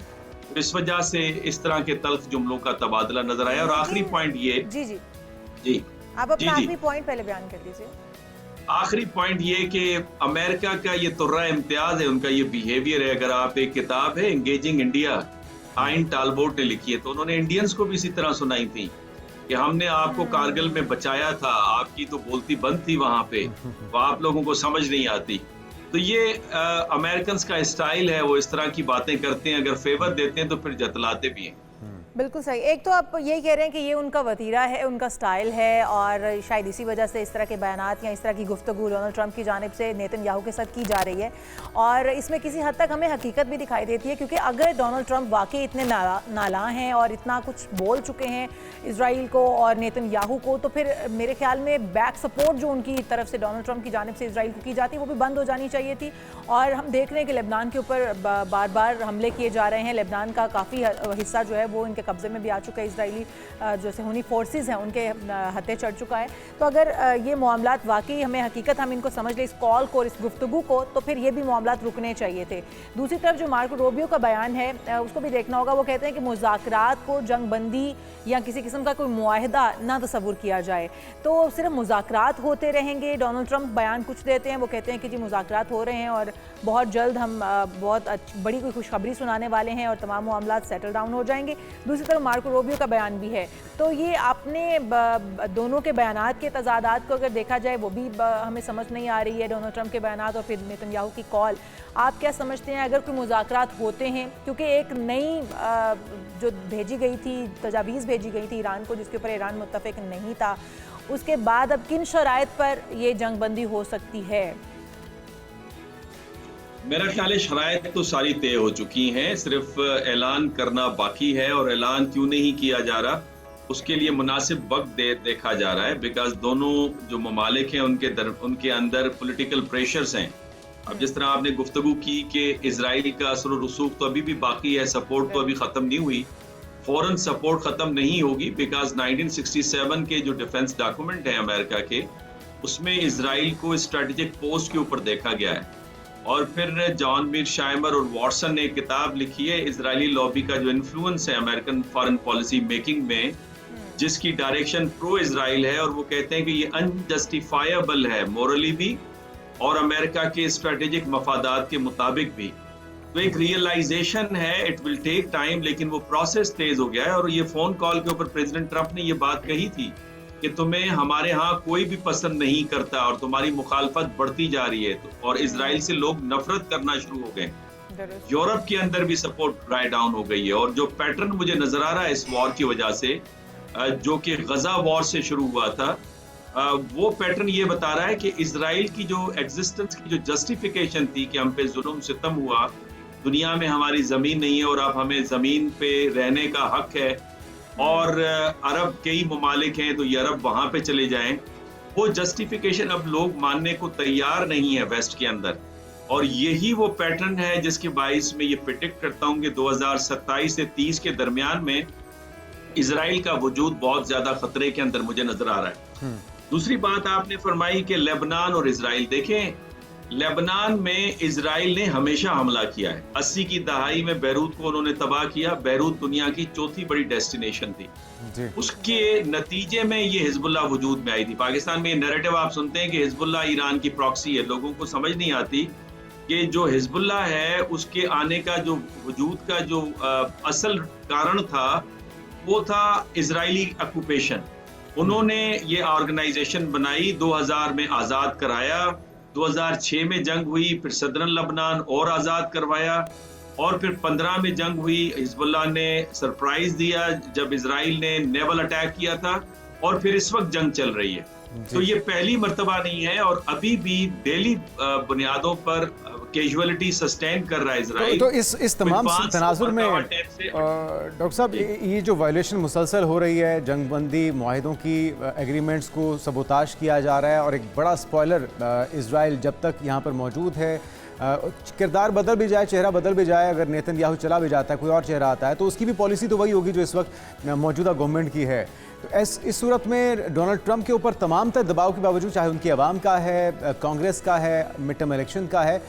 तो इस वजह से इस तरह के तल्ख जुमलों का तबादला नजर आया। और आखिरी पॉइंट ये जी आप अपना आखिरी पॉइंट पहले बयान कर दीजिए। आखिरी पॉइंट ये कि अमेरिका का ये तुर्रा इम्तियाज है, उनका ये बिहेवियर है। अगर आप एक किताब है एंगेजिंग इंडिया, आइन टालबोट ने लिखी है, तो उन्होंने इंडियंस को भी इसी तरह सुनाई थी कि हमने आपको कारगिल में बचाया था, आपकी तो बोलती बंद थी वहां पे, वो आप लोगों को समझ नहीं आती। तो ये अमेरिकन का स्टाइल है, वो इस तरह की बातें करते हैं, अगर फेवर देते हैं तो फिर जतलाते भी हैं। बिल्कुल सही। एक तो आप यही कह रहे हैं कि ये उनका वतीरा है, उनका स्टाइल है और शायद इसी वजह से इस तरह के बयानात या इस तरह की गुफ्तगू डोनाल्ड ट्रंप की जानिब से नेतन्याहू के साथ की जा रही है। और इसमें किसी हद तक हमें हकीकत भी दिखाई देती है, क्योंकि अगर डोनाल्ड ट्रंप वाकई इतने नाला हैं और इतना कुछ बोल चुके हैं इजराइल को और नेतन्याहू को, तो फिर मेरे ख्याल में बैक सपोर्ट जो उनकी तरफ से डोनाल्ड ट्रंप की जानिब से इजराइल को की जाती है वो भी बंद हो जानी चाहिए थी। और हम देख रहे हैं कि लेबनान के ऊपर बार बार हमले किए जा रहे हैं। लेबनान का काफ़ी हिस्सा जो है वो इनके कब्जे में भी आ चुका है, इजरायली जो सेहूनी फोर्सेस हैं उनके हत्थे चढ़ चुका है। तो अगर ये मामलात वाकई हमें हकीकत हम इनको समझ लें, इस कॉल को, इस गुफ्तगू को, तो फिर ये भी मामलात रुकने चाहिए थे। दूसरी तरफ जो मार्को रूबियो का बयान है उसको भी देखना होगा। वो कहते हैं कि मुज़ाकरात को जंग बंदी या किसी किस्म का कोई मुआहदा ना तस्वुर किया जाए, तो सिर्फ मुज़ाकरात होते रहेंगे। डोनाल्ड ट्रंप बयान कुछ देते हैं, वो कहते हैं कि जी मुज़ाकरात हो रहे हैं और बहुत जल्द हम बहुत बड़ी कोई खुशखबरी सुनाने वाले हैं और तमाम मामलात सेटल डाउन हो जाएंगे। दूसरी तरफ मार्को रूबियो का बयान भी है। तो ये अपने दोनों के बयानात के तजादात को अगर देखा जाए वो भी हमें समझ नहीं आ रही है। डोनाल्ड ट्रंप के बयानात और फिर नेतन्याहू की कॉल, आप क्या समझते हैं अगर कोई मुज़ाकरात होते हैं? क्योंकि एक नई जो भेजी गई थी, तजावीज़ भेजी गई थी ईरान को, जिसके ऊपर ईरान मुत्तफ़िक नहीं था, उसके बाद अब किन शराइत पर ये जंगबंदी हो सकती है? मेरा ख्याल है शराइत तो सारी तय हो चुकी हैं, सिर्फ ऐलान करना बाकी है। और ऐलान क्यों नहीं किया जा रहा, उसके लिए मुनासिब वक्त देखा जा रहा है। बिकॉज दोनों जो ममालिक हैं उनके अंदर पॉलिटिकल प्रेशर्स हैं। अब जिस तरह आपने गुफ्तगू की कि इजराइल का असर रसूख तो अभी भी बाकी है, सपोर्ट तो अभी ख़त्म नहीं हुई, फौरन सपोर्ट ख़त्म नहीं होगी। बिकॉज 1967 के जो डिफेंस डॉक्यूमेंट हैं अमेरिका के, उसमें इजराइल को स्ट्रेटेजिक पोस्ट के ऊपर देखा गया है। और फिर जॉन मीरशाइमर और वॉटसन ने एक किताब लिखी है, इजरायली लॉबी का जो इन्फ्लुएंस है अमेरिकन फॉरेन पॉलिसी मेकिंग में, जिसकी डायरेक्शन प्रो इजराइल है, और वो कहते हैं कि ये अनजस्टिफाइबल है मोरली भी और अमेरिका के स्ट्रेटेजिक मफादात के मुताबिक भी। तो एक रियलाइजेशन है, इट विल टेक टाइम, लेकिन वो प्रोसेस तेज हो गया है। और ये फोन कॉल के ऊपर प्रेसिडेंट ट्रंप ने ये बात कही थी कि तुम्हें हमारे यहाँ कोई भी पसंद नहीं करता और तुम्हारी मुखालफत बढ़ती जा रही है, और इजराइल से लोग नफरत करना शुरू हो गए। यूरोप के अंदर भी सपोर्ट ड्राई डाउन हो गई है। और जो पैटर्न मुझे नजर आ रहा है इस वॉर की वजह से, जो कि गजा वॉर से शुरू हुआ था, वो पैटर्न ये बता रहा है कि इजराइल की जो एग्जिस्टेंस की जो जस्टिफिकेशन थी कि हम पे जुल्म सितम हुआ, दुनिया में हमारी जमीन नहीं है और अब हमें जमीन पे रहने का हक है, और अरब कई ममालिक हैं तो ये अरब वहां पे चले जाएं, वो जस्टिफिकेशन अब लोग मानने को तैयार नहीं है वेस्ट के अंदर। और यही वो पैटर्न है जिसके बाइस में ये प्रिडिक्ट करता हूँ कि 2027 से 30 के दरमियान में इजराइल का वजूद बहुत ज्यादा खतरे के अंदर मुझे नजर आ रहा है। दूसरी बात आपने फरमाई कि लेबनान और इजराइल, देखें लेबनान में इजराइल ने हमेशा हमला किया है। 80 की दहाई में बैरूत को उन्होंने तबाह किया। बैरूत दुनिया की चौथी बड़ी डेस्टिनेशन थी जी। उसके नतीजे में ये हिजबुल्ला वजूद में आई थी। पाकिस्तान में ये नैरेटिव आप सुनते हैं कि हिजबुल्ला ईरान की प्रॉक्सी है, लोगों को समझ नहीं आती कि जो हिजबुल्ला है उसके आने का जो वजूद का जो असल कारण था वो था इजरायली ऑक्यूपेशन। उन्होंने ये ऑर्गेनाइजेशन बनाई, 2000 में आज़ाद कराया, 2006 में जंग हुई, फिर सदरन लबनान और आज़ाद करवाया, और फिर 15 में जंग हुई। हिजबुल्लाह ने सरप्राइज दिया जब इजराइल ने नेवल अटैक किया था, और फिर इस वक्त जंग चल रही है। तो ये पहली मर्तबा नहीं है, और अभी भी डेली बुनियादों पर कैजुअलिटी सस्टेन कर रहा है इजराइल। तो इस तमाम तनाजुर में डॉक्टर साहब, ये जो वायलेशन मुसलसल हो रही है, जंगबंदी मुआहिदों की एग्रीमेंट्स को सबोताश किया जा रहा है, और एक बड़ा स्पॉइलर इजराइल जब तक यहाँ पर मौजूद है, किरदार बदल भी जाए, चेहरा बदल भी जाए, अगर नेतन्याहू चला भी जाता है, कोई और चेहरा आता है, तो उसकी भी पॉलिसी तो वही होगी जो इस वक्त मौजूदा गवर्नमेंट की है। तो इस सूरत में डोनाल्ड ट्रंप के ऊपर तमाम तर दबाव के बावजूद, चाहे उनकी आवाम का है, कांग्रेस का है, मिड टर्म इलेक्शन का है,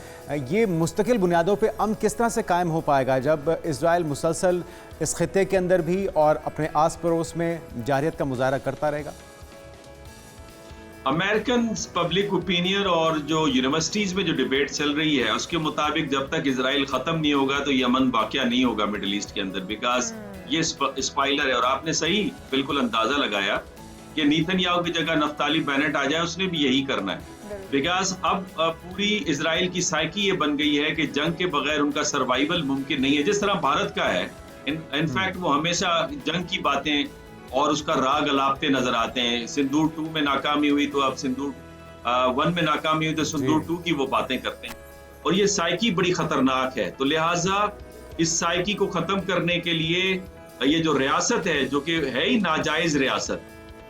ये मुस्तकिल बुनियादों पे अमन किस तरह से कायम हो पाएगा जब इजराइल मुसलसल इस खित्ते के अंदर भी और अपने आस पड़ोस में जारहियत का मुजाहरा करता रहेगा? अमेरिकन पब्लिक ओपिनियन और जो यूनिवर्सिटीज में जो डिबेट चल रही है उसके मुताबिक जब तक इजराइल खत्म नहीं होगा तो ये अमन वाकया नहीं होगा मिडिल ईस्ट के अंदर, बिकॉज ये स्पाइलर है। और आपने सही बिल्कुल अंदाजा लगाया कि नेतन्याहू की जगह नफ्ताली बेनेट आ जाए, उसने भी यही करना है, बिकॉज अब पूरी इजराइल की साइकी ये बन गई है कि जंग के बगैर उनका सर्वाइवल मुमकिन नहीं है, जिस तरह भारत का है। इनफैक्ट वो हमेशा जंग की बातें और उसका राग अलापते नजर आते हैं। सिंदूर 2 में नाकामी हुई तो अब सिंदूर 1 में नाकामी हुई तो सिंदूर 2 की वो बातें करते हैं, और ये साइकी बड़ी खतरनाक है। तो लिहाजा इस साइकी को खत्म करने के लिए ये जो रियासत है, जो कि है ही नाजायज रियासत,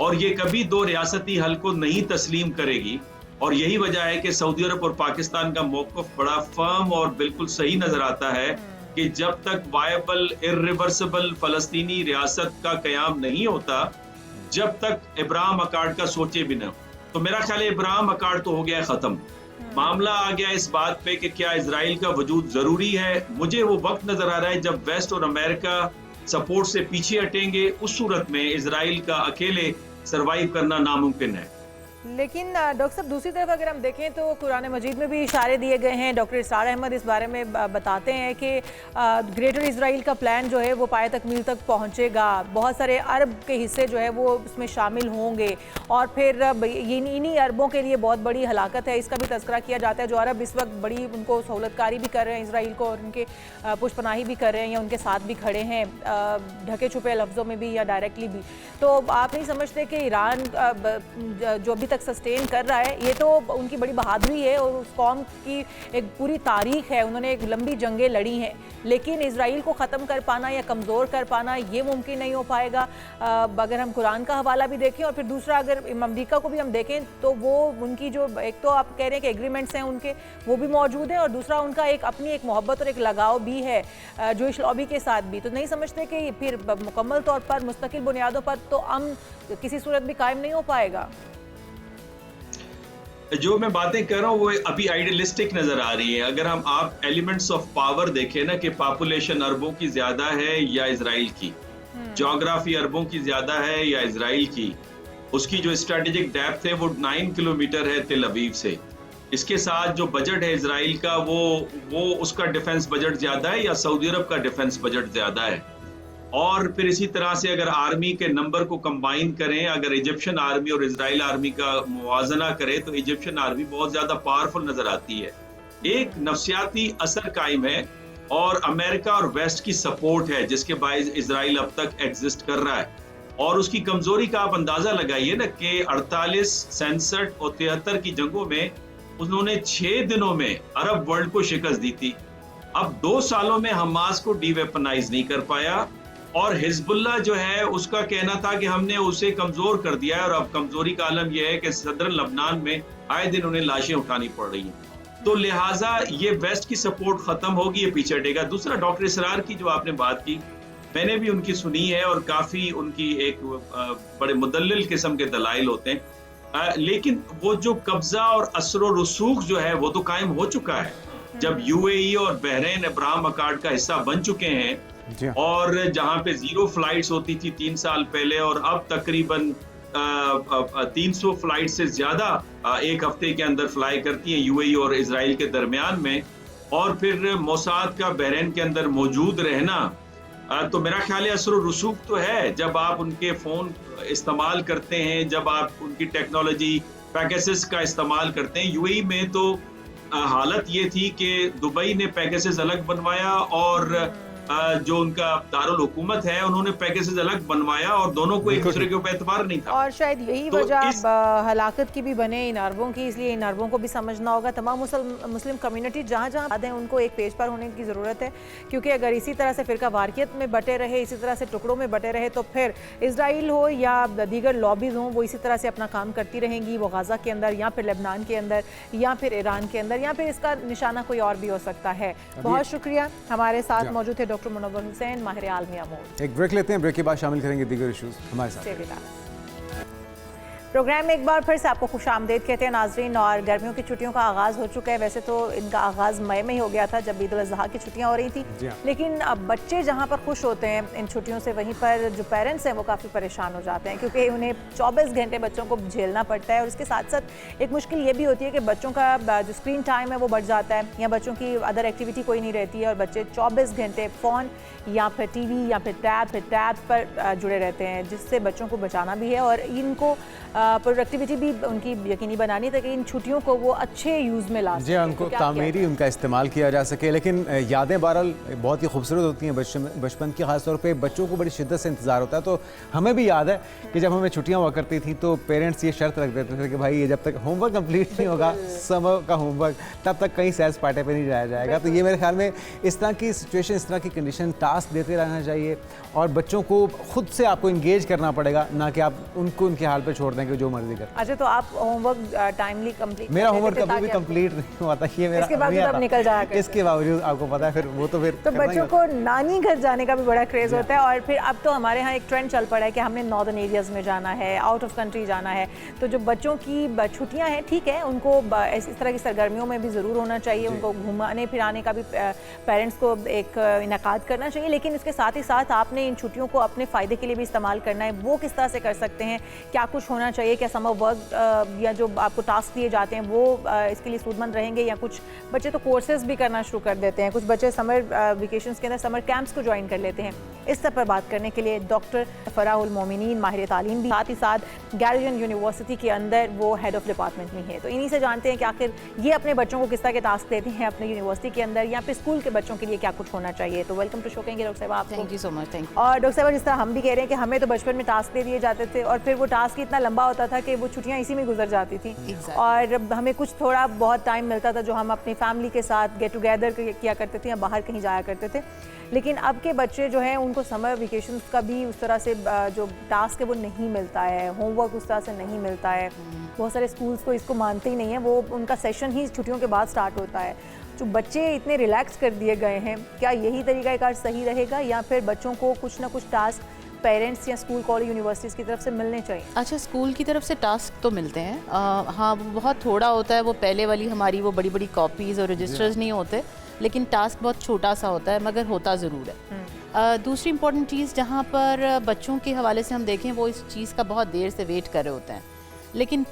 और ये कभी दो रियासती हल को नहीं तस्लीम करेगी, और यही वजह है कि सऊदी अरब और पाकिस्तान का मौक़िफ़ बड़ा फर्म और बिल्कुल सही नजर आता है कि जब तक वायबल इर्रिवर्सिबल फलस्तीनी रियासत का कयाम नहीं होता, जब तक इब्राहिम अकॉर्ड का सोचे भी न। तो मेरा ख्याल है इब्राहिम अकॉर्ड तो हो गया है खत्म, मामला आ गया इस बात पे कि क्या इजराइल का वजूद जरूरी है। मुझे वो वक्त नजर आ रहा है जब वेस्ट और अमेरिका सपोर्ट से पीछे हटेंगे, उस सूरत में इजराइल का अकेले सरवाइव करना नामुमकिन है। लेकिन डॉक्टर साहब, दूसरी तरफ अगर हम देखें तो कुरान मजीद में भी इशारे दिए गए हैं। डॉक्टर इसार अहमद इस बारे में बताते हैं कि ग्रेटर इजराइल का प्लान जो है वो पाए तकमील तक पहुंचेगा, बहुत सारे अरब के हिस्से जो है वो उसमें शामिल होंगे, और फिर इन्हीं अरबों के लिए बहुत बड़ी हलाकत है, इसका भी तज़किरा किया जाता है। जो अरब इस वक्त बड़ी उनको सहूलतकारी भी कर रहे हैं इजराइल को, और उनके पुष्पनाही भी कर रहे हैं या उनके साथ भी खड़े हैं, ढके छुपे लफ्ज़ों में भी या डायरेक्टली भी। तो आप नहीं समझते कि ईरान जो अभी सस्टेन कर रहा है, ये तो उनकी बड़ी बहादुरी है और उस कौम की एक पूरी तारीख है, उन्होंने एक लंबी जंगें लड़ी हैं, लेकिन इजराइल को ख़त्म कर पाना या कमज़ोर कर पाना ये मुमकिन नहीं हो पाएगा अगर हम कुरान का हवाला भी देखें। और फिर दूसरा, अगर अमेरिका को भी हम देखें तो वो उनकी जो एक तो आप कह रहे हैं कि एग्रीमेंट्स हैं उनके, वो भी मौजूद हैं, और दूसरा उनका एक अपनी एक मोहब्बत और एक लगाव भी है जोइश लॉबी के साथ भी। तो नहीं समझते कि फिर मुकम्मल तौर पर मुस्तकिल बुनियादों पर तो किसी सूरत भी कायम नहीं हो पाएगा? जो मैं बातें कर रहा हूँ वो अभी आइडियलिस्टिक नजर आ रही है। अगर आप एलिमेंट्स ऑफ पावर देखें ना कि पॉपुलेशन अरबों की ज्यादा है या इजराइल की, ज्योग्राफी अरबों की ज्यादा है या इजराइल की, उसकी जो स्ट्रेटेजिक डेप्थ है वो 9 किलोमीटर है तेल अवीव से। इसके साथ जो बजट है इजराइल का वो उसका डिफेंस बजट ज्यादा है या सऊदी अरब का डिफेंस बजट ज्यादा है। और फिर इसी तरह से अगर आर्मी के नंबर को कंबाइन करें, अगर इजिप्शियन आर्मी और इजराइल आर्मी का मुवाजना करें तो इजिप्शियन आर्मी बहुत ज्यादा पावरफुल नजर आती है। एक नफसियाती असर कायम है और अमेरिका और वेस्ट की सपोर्ट है जिसके बायस इजराइल अब तक एग्जिस्ट कर रहा है। और उसकी कमजोरी का आप अंदाजा लगाइए ना कि 48, 67 और 73 की जंगों में उन्होंने 6 दिनों में अरब वर्ल्ड को शिकस्त दी थी। अब 2 सालों में हमास को डीवेपनाइज नहीं कर पाया और हिजबुल्लाह जो है उसका कहना था कि हमने उसे कमजोर कर दिया है। और अब कमजोरी का आलम यह है कि सदर लबनान में आए दिन उन्हें लाशें उठानी पड़ रही हैं। तो लिहाजा ये वेस्ट की सपोर्ट खत्म होगी, ये पीछे हटेगा। दूसरा, डॉक्टर इसरार की जो आपने बात की, मैंने भी उनकी सुनी है और काफी उनकी एक बड़े मुदल्लिल किस्म के दलाइल होते हैं, लेकिन वो जो कब्जा और असर रसूख जो है वो तो कायम हो चुका है। जब यूएई और बहरीन अब्राहम अकॉर्ड का हिस्सा बन चुके हैं और जहां पे 0 फ्लाइट्स होती थी 3 साल पहले और अब तकरीबन 300 फ्लाइट से ज्यादा एक हफ्ते के अंदर फ्लाई करती हैं यूएई और इजराइल के दरमियान में, और फिर मोसाद का बहरीन के अंदर मौजूद रहना, तो मेरा ख्याल है असर रसूख तो है। जब आप उनके फोन इस्तेमाल करते हैं, जब आप उनकी टेक्नोलॉजी पैकेजेस का इस्तेमाल करते हैं, यूएई में तो हालत ये थी कि दुबई ने पैकेजेस अलग बनवाया और जो उनका दारुल हुकूमत है उन्होंने पैकेजेस अलग बनवाया और दोनों को एक दूसरे के ऊपर एतबार नहीं था। और शायद यही तो वजह हलाकत की भी बने इन अरबों की, इसलिए इन अरबों को भी समझना होगा। तमाम मुस्लिम कम्युनिटी जहाँ जहाँ हैं उनको एक पेज पर होने की ज़रूरत है, क्योंकि अगर इसी तरह से फ़िरका वारियत में बटे रहे, इसी तरह से टुकड़ों में बटे रहे, तो फिर इसराइल हो या दीगर लॉबीज़ हों वो इसी तरह से अपना काम करती रहेंगी, वो गाज़ा के अंदर या फिर लेबनान के अंदर या फिर ईरान के अंदर, या फिर इसका निशाना कोई और भी हो सकता है। बहुत शुक्रिया। हमारे साथ मौजूद थे डॉक्टर मुनव्वर हुसैन, माहिर आलमी अमूर। एक ब्रेक लेते हैं, ब्रेक के बाद शामिल करेंगे दीगर इश्यूज हमारे साथ। प्रोग्राम में एक बार फिर से आपको खुशामदीद कहते हैं नाजरीन। और गर्मियों की छुट्टियों का आगाज़ हो चुका है। वैसे तो इनका आगाज़ मई में ही हो गया था जब ईद उल अज़हा की छुट्टियां हो रही थी, लेकिन अब बच्चे जहां पर खुश होते हैं इन छुट्टियों से, वहीं पर जो पेरेंट्स हैं वो काफ़ी परेशान हो जाते हैं, क्योंकि उन्हें 24 घंटे बच्चों को झेलना पड़ता है। और उसके साथ साथ एक मुश्किल ये भी होती है कि बच्चों का जो स्क्रीन टाइम है वो बढ़ जाता है, या बच्चों की अदर एक्टिविटी कोई नहीं रहती है और बच्चे 24 घंटे फ़ोन या फिर टीवी या फिर टैब पर जुड़े रहते हैं, जिससे बच्चों को बचाना भी है और इनको प्रोडक्टिविटी भी उनकी यकीनी बनानी ताकि इन छुट्टियों को वो अच्छे यूज़ में ला सकें। उनको तामीरी उनका इस्तेमाल किया जा सके। लेकिन यादें बहरहाल बहुत ही खूबसूरत होती हैं बचपन की, ख़ासतौर पे बच्चों को बड़ी शिद्दत से इंतज़ार होता है। तो हमें भी याद है कि जब हमें छुट्टियां हुआ करती थी तो पेरेंट्स ये शर्त रख देते थे कि भाई ये जब तक होमवर्क कंप्लीट नहीं होगा, समर का होमवर्क, तब तक कहीं सैर सपाटे पे नहीं जाया जाएगा। तो ये मेरे ख्याल में इस तरह की सिचुएशन, इस तरह की कंडीशन, टास्क देते रहना चाहिए और बच्चों को खुद से आपको इंगेज करना पड़ेगा, ना कि आप उनको उनके हाल पे छोड़ दें कि जो मर्जी कर। अच्छा, तो आप होमवर्क टाइमली कंप्लीट? मेरा होमवर्क कभी भी कंप्लीट नहीं हुआ था, ये मेरा इसके बावजूद निकल जाया करते। इसके बावजूद आपको पता है फिर वो तो फिर तो बच्चों को नानी घर जाने का भी बड़ा क्रेज होता है। और फिर अब तो हमारे यहाँ एक ट्रेंड चल पड़ा है कि हमने नॉर्दर्न एरियाज में जाना है, आउट ऑफ कंट्री जाना है। तो जो बच्चों की छुट्टियाँ हैं, ठीक है, उनको इस तरह की सरगर्मियों में भी ज़रूर होना चाहिए, उनको घुमाने फिराने का भी पेरेंट्स को एक इनकाद करना चाहिए, लेकिन इसके साथ ही साथ आपने इन छुट्टियों को अपने फ़ायदे के लिए भी इस्तेमाल करना है। वो किस तरह से कर सकते हैं, क्या कुछ होना चाहिए, क्या समर वर्क या जो आपको टास्क दिए जाते हैं वो इसके लिए सूदमंद रहेंगे, या कुछ बच्चे तो कोर्सेज भी करना शुरू कर देते हैं, कुछ बच्चे समर वेकेशंस के अंदर समर कैंप्स को ज्वाइन कर लेते हैं। इस सब पर बात करने के लिए डॉक्टर फराउल मोमिनीन, माहिर तालीम भी, साथ ही साथ गैरिजन यूनिवर्सिटी के अंदर वो हेड ऑफ डिपार्टमेंट में है। तो इन्हीं से जानते हैं कि आखिर ये अपने बच्चों को किस तरह के टास्क देते हैं अपने यूनिवर्सिटी के अंदर, या फिर स्कूल के बच्चों के लिए क्या कुछ होना चाहिए। तो वेलकम टू शो कहेंगे डॉक्टर साहब आपको। Thank you so much. Thank you. और डॉक्टर साहब, जिस तरह हम भी कह रहे हैं कि हमें तो बचपन में टास्क दे दिए जाते थे और फिर वो टास्क इतना लंबा होता था कि वो छुट्टियाँ इसी में गुजर जाती थी, और हमें कुछ थोड़ा बहुत टाइम मिलता था जो हम अपनी फैमिली के साथ गेट टुगेदर किया करते थे या बाहर कहीं जाया करते थे। लेकिन अब के बच्चे जो हैं उनको समर वेकेशंस का भी उस तरह से जो टास्क है वो नहीं मिलता है, होमवर्क उस तरह से नहीं मिलता है। बहुत सारे स्कूल्स को इसको मानते ही नहीं है, वो उनका सेशन ही छुट्टियों के बाद स्टार्ट होता है। जो बच्चे इतने रिलैक्स कर दिए गए हैं, क्या यही तरीक़ाकार सही रहेगा, या फिर बच्चों को कुछ ना कुछ टास्क पेरेंट्स या स्कूल कॉलेज यूनिवर्सिटीज़ की तरफ से मिलने चाहिए? अच्छा, स्कूल की तरफ से टास्क तो मिलते हैं, हाँ वो बहुत थोड़ा होता है, वो पहले वाली हमारी वो बड़ी बड़ी कॉपीज़ और रजिस्टर्स नहीं होते, लेकिन टास्क बहुत छोटा सा होता है, मगर होता ज़रूर है। दूसरी इंपॉर्टेंट चीज़ जहाँ पर बच्चों के हवाले से हम देखें, वो इस चीज़ का बहुत देर से वेट कर रहे होते हैं, लेकिन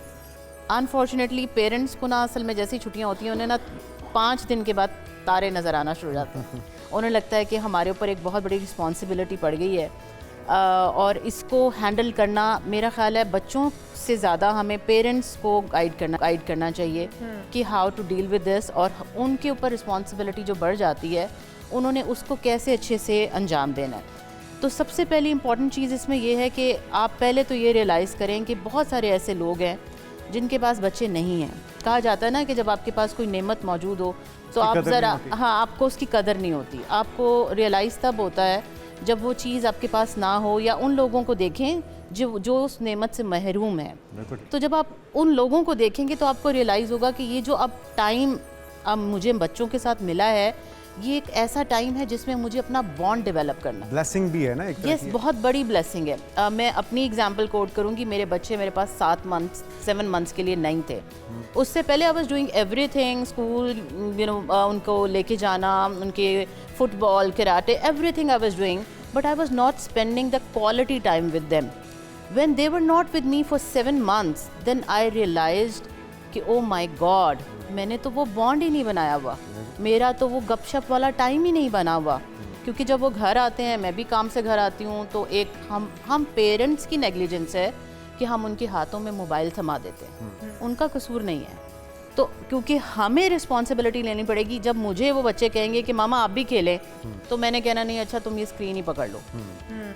अनफॉर्चुनेटली पेरेंट्स को ना असल में जैसी छुट्टियाँ होती हैं उन्हें ना 5 दिन के बाद तारे नज़र आना शुरू हो जाते हैं। उन्हें लगता है कि हमारे ऊपर एक बहुत बड़ी रिस्पॉन्सिबिलिटी पड़ गई है, और इसको हैंडल करना मेरा ख्याल है बच्चों से ज़्यादा हमें पेरेंट्स को गाइड करना चाहिए कि how to deal with this, और उनके ऊपर रिस्पॉन्सिबिलिटी जो बढ़ जाती है उन्होंने उसको कैसे अच्छे से अंजाम देना है। तो सबसे पहली इंपॉर्टेंट चीज़ इसमें यह है कि आप पहले तो ये रियलाइज़ करें कि बहुत सारे ऐसे लोग हैं जिनके पास बच्चे नहीं हैं। कहा जाता है ना कि जब आपके पास कोई नेमत मौजूद हो तो आप ज़रा, हाँ, आपको उसकी कदर नहीं होती। आपको रियलाइज़ तब होता है जब वो चीज़ आपके पास ना हो, या उन लोगों को देखें जो उस नेमत से महरूम है। तो जब आप उन लोगों को देखेंगे तो आपको रियलाइज़ होगा कि ये जो अब टाइम अब मुझे बच्चों के साथ मिला है, ये एक ऐसा टाइम है जिसमें मुझे अपना बॉन्ड डेवलप करना है। ब्लेसिंग भी है ना एक तरह यस, बहुत बड़ी ब्लेसिंग है। मैं अपनी एग्जांपल कोट करूंगी। मेरे बच्चे मेरे पास 7 मंथ्स के लिए नहीं थे। उससे पहले I was doing everything, school उनको लेके जाना, उनके football, karate, everything I was doing, but I was not spending the quality time with them. When they were not with me for 7 months, then I realised कि ओ माय गॉड, मैंने तो वो बॉन्ड ही नहीं बनाया हुआ, मेरा तो वो गपशप वाला टाइम ही नहीं बना हुआ। क्योंकि जब वो घर आते हैं, मैं भी काम से घर आती हूँ, तो एक हम पेरेंट्स की नेग्लिजेंस है कि हम उनके हाथों में मोबाइल थमा देते हैं। उनका कसूर नहीं है। तो क्योंकि हमें रिस्पॉन्सिबिलिटी लेनी पड़ेगी। जब मुझे वो बच्चे कहेंगे कि मामा आप भी खेलें, तो मैंने कहना नहीं, अच्छा तुम ये स्क्रीन ही पकड़ लो।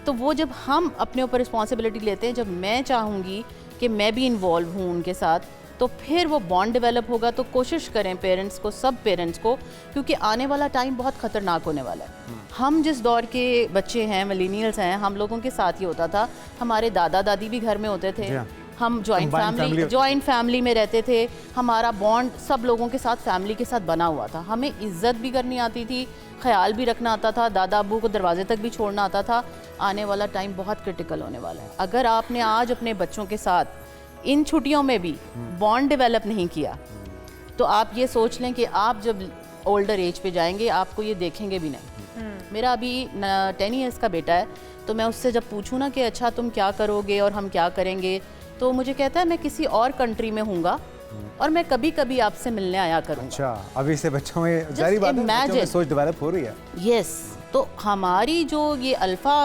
तो वो जब हम अपने ऊपर रिस्पॉन्सिबिलिटी लेते हैं, जब मैं चाहूँगी कि मैं भी इन्वॉल्व हूँ उनके साथ, तो फिर वो बॉन्ड डेवलप होगा। तो कोशिश करें पेरेंट्स को, सब पेरेंट्स को, क्योंकि आने वाला टाइम बहुत ख़तरनाक होने वाला है। हम जिस दौर के बच्चे हैं, मिलेनियल्स हैं, हम लोगों के साथ ये होता था। हमारे दादा दादी भी घर में होते थे, हम जॉइंट फैमिली में रहते थे। हमारा बॉन्ड सब लोगों के साथ, फैमिली के साथ बना हुआ था। हमें इज्जत भी करनी आती थी, ख्याल भी रखना आता था, दादा अब्बू को दरवाजे तक भी छोड़ना आता था। आने वाला टाइम बहुत क्रिटिकल होने वाला है। अगर आपने आज अपने बच्चों के साथ इन छुट्टियों में भी बॉन्ड डेवलप नहीं किया, तो आप ये सोच लें कि आप जब ओल्डर एज पे जाएंगे, आपको ये देखेंगे भी नहीं। मेरा अभी 10 ईयर्स का बेटा है, तो मैं उससे जब पूछूँ ना कि अच्छा तुम क्या करोगे और हम क्या करेंगे, तो मुझे कहता है मैं किसी और कंट्री में हूँगा और मैं कभी कभी आपसे मिलने आया करूँगा। अच्छा, अभी से बच्चों में जारी बात है, बच्चों में सोच डेवलप हो रही है। यस, तो हमारी जो ये अल्फा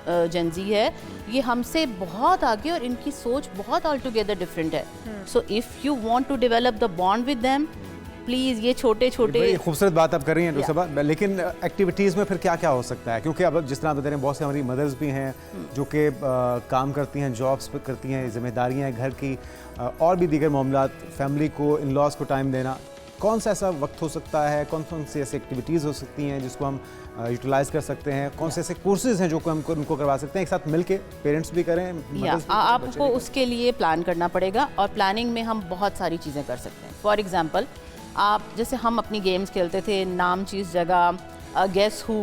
जेंजी है, ये हमसे बहुत आगे और इनकी सोच बहुत ऑल टुगेदर डिफरेंट है। So if you want to develop the bond with them, please ये छोटे छोटे, खूबसूरत बात आप कर रही हैं रुसबा, लेकिन एक्टिविटीज़ में फिर क्या क्या हो सकता है? क्योंकि अब जिस तरह बता रहे हैं, बहुत सी हमारी मदर्स भी हैं जो कि काम करती हैं, जॉब्स पर करती हैं, जिम्मेदारियाँ हैं घर की, और भी दीगर मामलात, फैमिली को, इन लॉज को टाइम देना। कौन सा ऐसा वक्त हो सकता है, कौन कौन सी ऐसी एक्टिविटीज़ हो सकती हैं जिसको हम यूटिलाइज़ कर सकते हैं? कौन से ऐसे कोर्सेज हैं जो हम उनको करवा सकते हैं, एक साथ मिलके पेरेंट्स भी करें? आपको उसके लिए प्लान करना पड़ेगा, और प्लानिंग में हम बहुत सारी चीज़ें कर सकते हैं। फॉर एग्जांपल, आप जैसे हम अपनी गेम्स खेलते थे, नाम चीज़ जगह, गेस हू,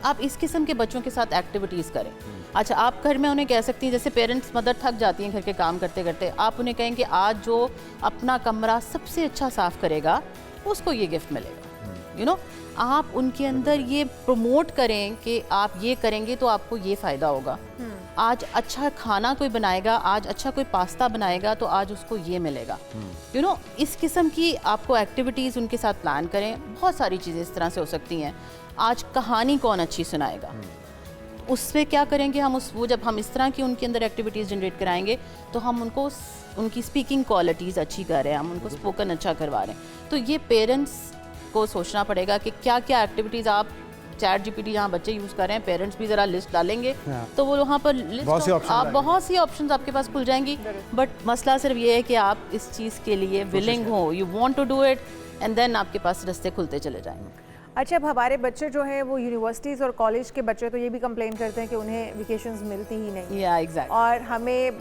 आप इस किस्म के बच्चों के साथ एक्टिविटीज़ करें। अच्छा, आप घर में उन्हें कह सकती हैं, जैसे पेरेंट्स मदर थक जाती हैं घर के काम करते करते, आप उन्हें कहें कि आज जो अपना कमरा सबसे अच्छा साफ़ करेगा उसको ये गिफ्ट मिलेगा। यू नो, आप उनके अंदर ये प्रमोट करें कि आप ये करेंगे तो आपको ये फ़ायदा होगा। आज अच्छा खाना कोई बनाएगा, आज अच्छा कोई पास्ता बनाएगा, तो आज उसको ये मिलेगा। यू नो, इस किस्म की आपको एक्टिविटीज़ उनके साथ प्लान करें। बहुत सारी चीज़ें इस तरह से हो सकती हैं। आज कहानी कौन अच्छी सुनाएगा, उस पर क्या करेंगे हम, वो जब हम इस तरह की उनके अंदर एक्टिविटीज़ जनरेट कराएंगे, तो हम उनको उनकी स्पीकिंग क्वालिटीज़ अच्छी कर रहे हैं, हम उनको स्पोकन अच्छा करवा रहे हैं। तो ये पेरेंट्स को सोचना पड़ेगा कि क्या क्या एक्टिविटीज़ आप, चैट जीपीटी जहाँ बच्चे यूज़ कर रहे हैं, पेरेंट्स भी ज़रा लिस्ट डालेंगे तो वो वहाँ पर बहुत सी ऑप्शंस आपके पास खुल जाएंगी। बट मसला सिर्फ ये है कि आप इस चीज़ के लिए विलिंग हो, you want to do it, and then आपके पास रास्ते खुलते चले जाएंगे। अच्छा, अब हमारे बच्चे जो हैं वो यूनिवर्सिटीज़ और कॉलेज के बच्चे तो ये भी कंप्लेन करते हैं कि उन्हें वेकेशंस मिलती ही नहीं। एग्जैक्ट। और हमें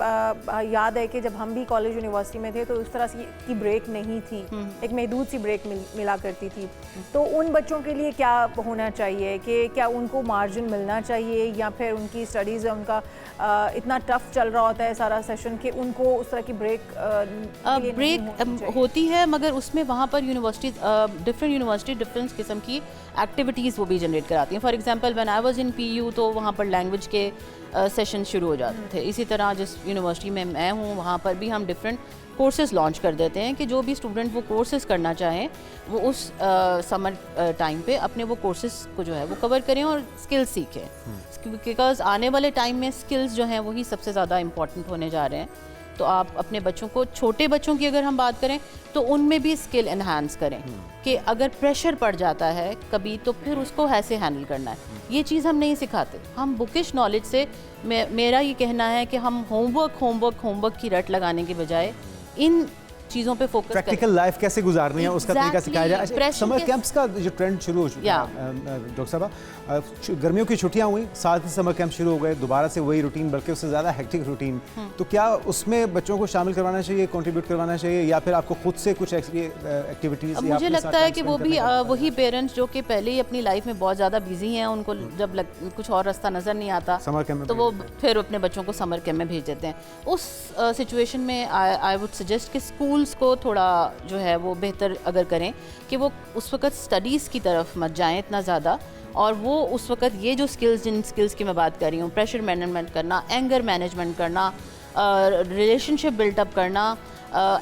याद है कि जब हम भी कॉलेज यूनिवर्सिटी में थे तो उस तरह की ब्रेक नहीं थी, एक महदूद सी ब्रेक मिला करती थी। तो उन बच्चों के लिए क्या होना चाहिए कि क्या उनको मार्जिन मिलना चाहिए, या फिर उनकी स्टडीज़ है उनका इतना टफ चल रहा होता है सारा सेशन कि उनको उस तरह की ब्रेक होती है, मगर उसमें वहाँ पर डिफरेंट यूनिवर्सिटी डिफरेंट किस्म की एक्टिविटीज़ वो भी जनरेट कराती हैं। For example when I was in PU तो वहाँ पर लैंग्वेज के सेशन शुरू हो जाते थे। इसी तरह जिस यूनिवर्सिटी में मैं हूँ वहाँ पर भी हम डिफरेंट कोर्सेज लॉन्च कर देते हैं कि जो भी स्टूडेंट वो कोर्सेज करना चाहें वो उस समर टाइम पे अपने वो कोर्सेज को जो है वो कवर करें और स्किल्स सीखें, बिकॉज आने वाले टाइम में स्किल्स जो हैं वही सबसे ज़्यादा इम्पॉर्टेंट होने जा रहे हैं। तो आप अपने बच्चों को, छोटे बच्चों की अगर हम बात करें तो उनमें भी स्किल एनहांस करें कि अगर प्रेशर पड़ जाता है कभी तो फिर उसको ऐसे हैंडल करना है। ये चीज़ हम नहीं सिखाते। हम बुकिश नॉलेज से, मेरा ये कहना है कि हम होमवर्क की रट लगाने के बजाय इन चीज़ों पे फोकस करें। प्रैक्टिकल लाइफ कैसे गुजारनी है उसका तरीका सिखाया जाए। समर कैंप्स का जो ट्रेंड शुरू हो चुका है डॉक्टर साहब, गर्मियों की छुट्टियां हुई, साथ ही समर कैंप शुरू हो गए, दोबारा से वही रूटीन बल्कि उससे ज़्यादा हेक्टिक रूटीन। तो क्या उसमें बच्चों को शामिल करवाना चाहिए, कंट्रीब्यूट करवाना चाहिए, या फिर आपको खुद से कुछ एक्टिविटीज़? मुझे लगता है कि वो भी वही पेरेंट्स जो कि पहले ही अपनी लाइफ में बहुत ज़्यादा बिजी हैं, उनको जब कुछ और रास्ता नज़र नहीं आता समर कैंप में, तो वो फिर अपने बच्चों को समर कैंप में भेज देते हैं। उस सिचुएशन में आई वुड सजेस्ट कि स्कूल्स को थोड़ा जो है वो बेहतर अगर करें कि वो उस वक्त स्टडीज़ की तरफ मत जाएं इतना ज़्यादा, और वो उस वक्त ये जो जिन स्किल्स की मैं बात कर रही हूँ, प्रेशर मैनेजमेंट करना, एंगर मैनेजमेंट करना, रिलेशनशिप बिल्टअप करना,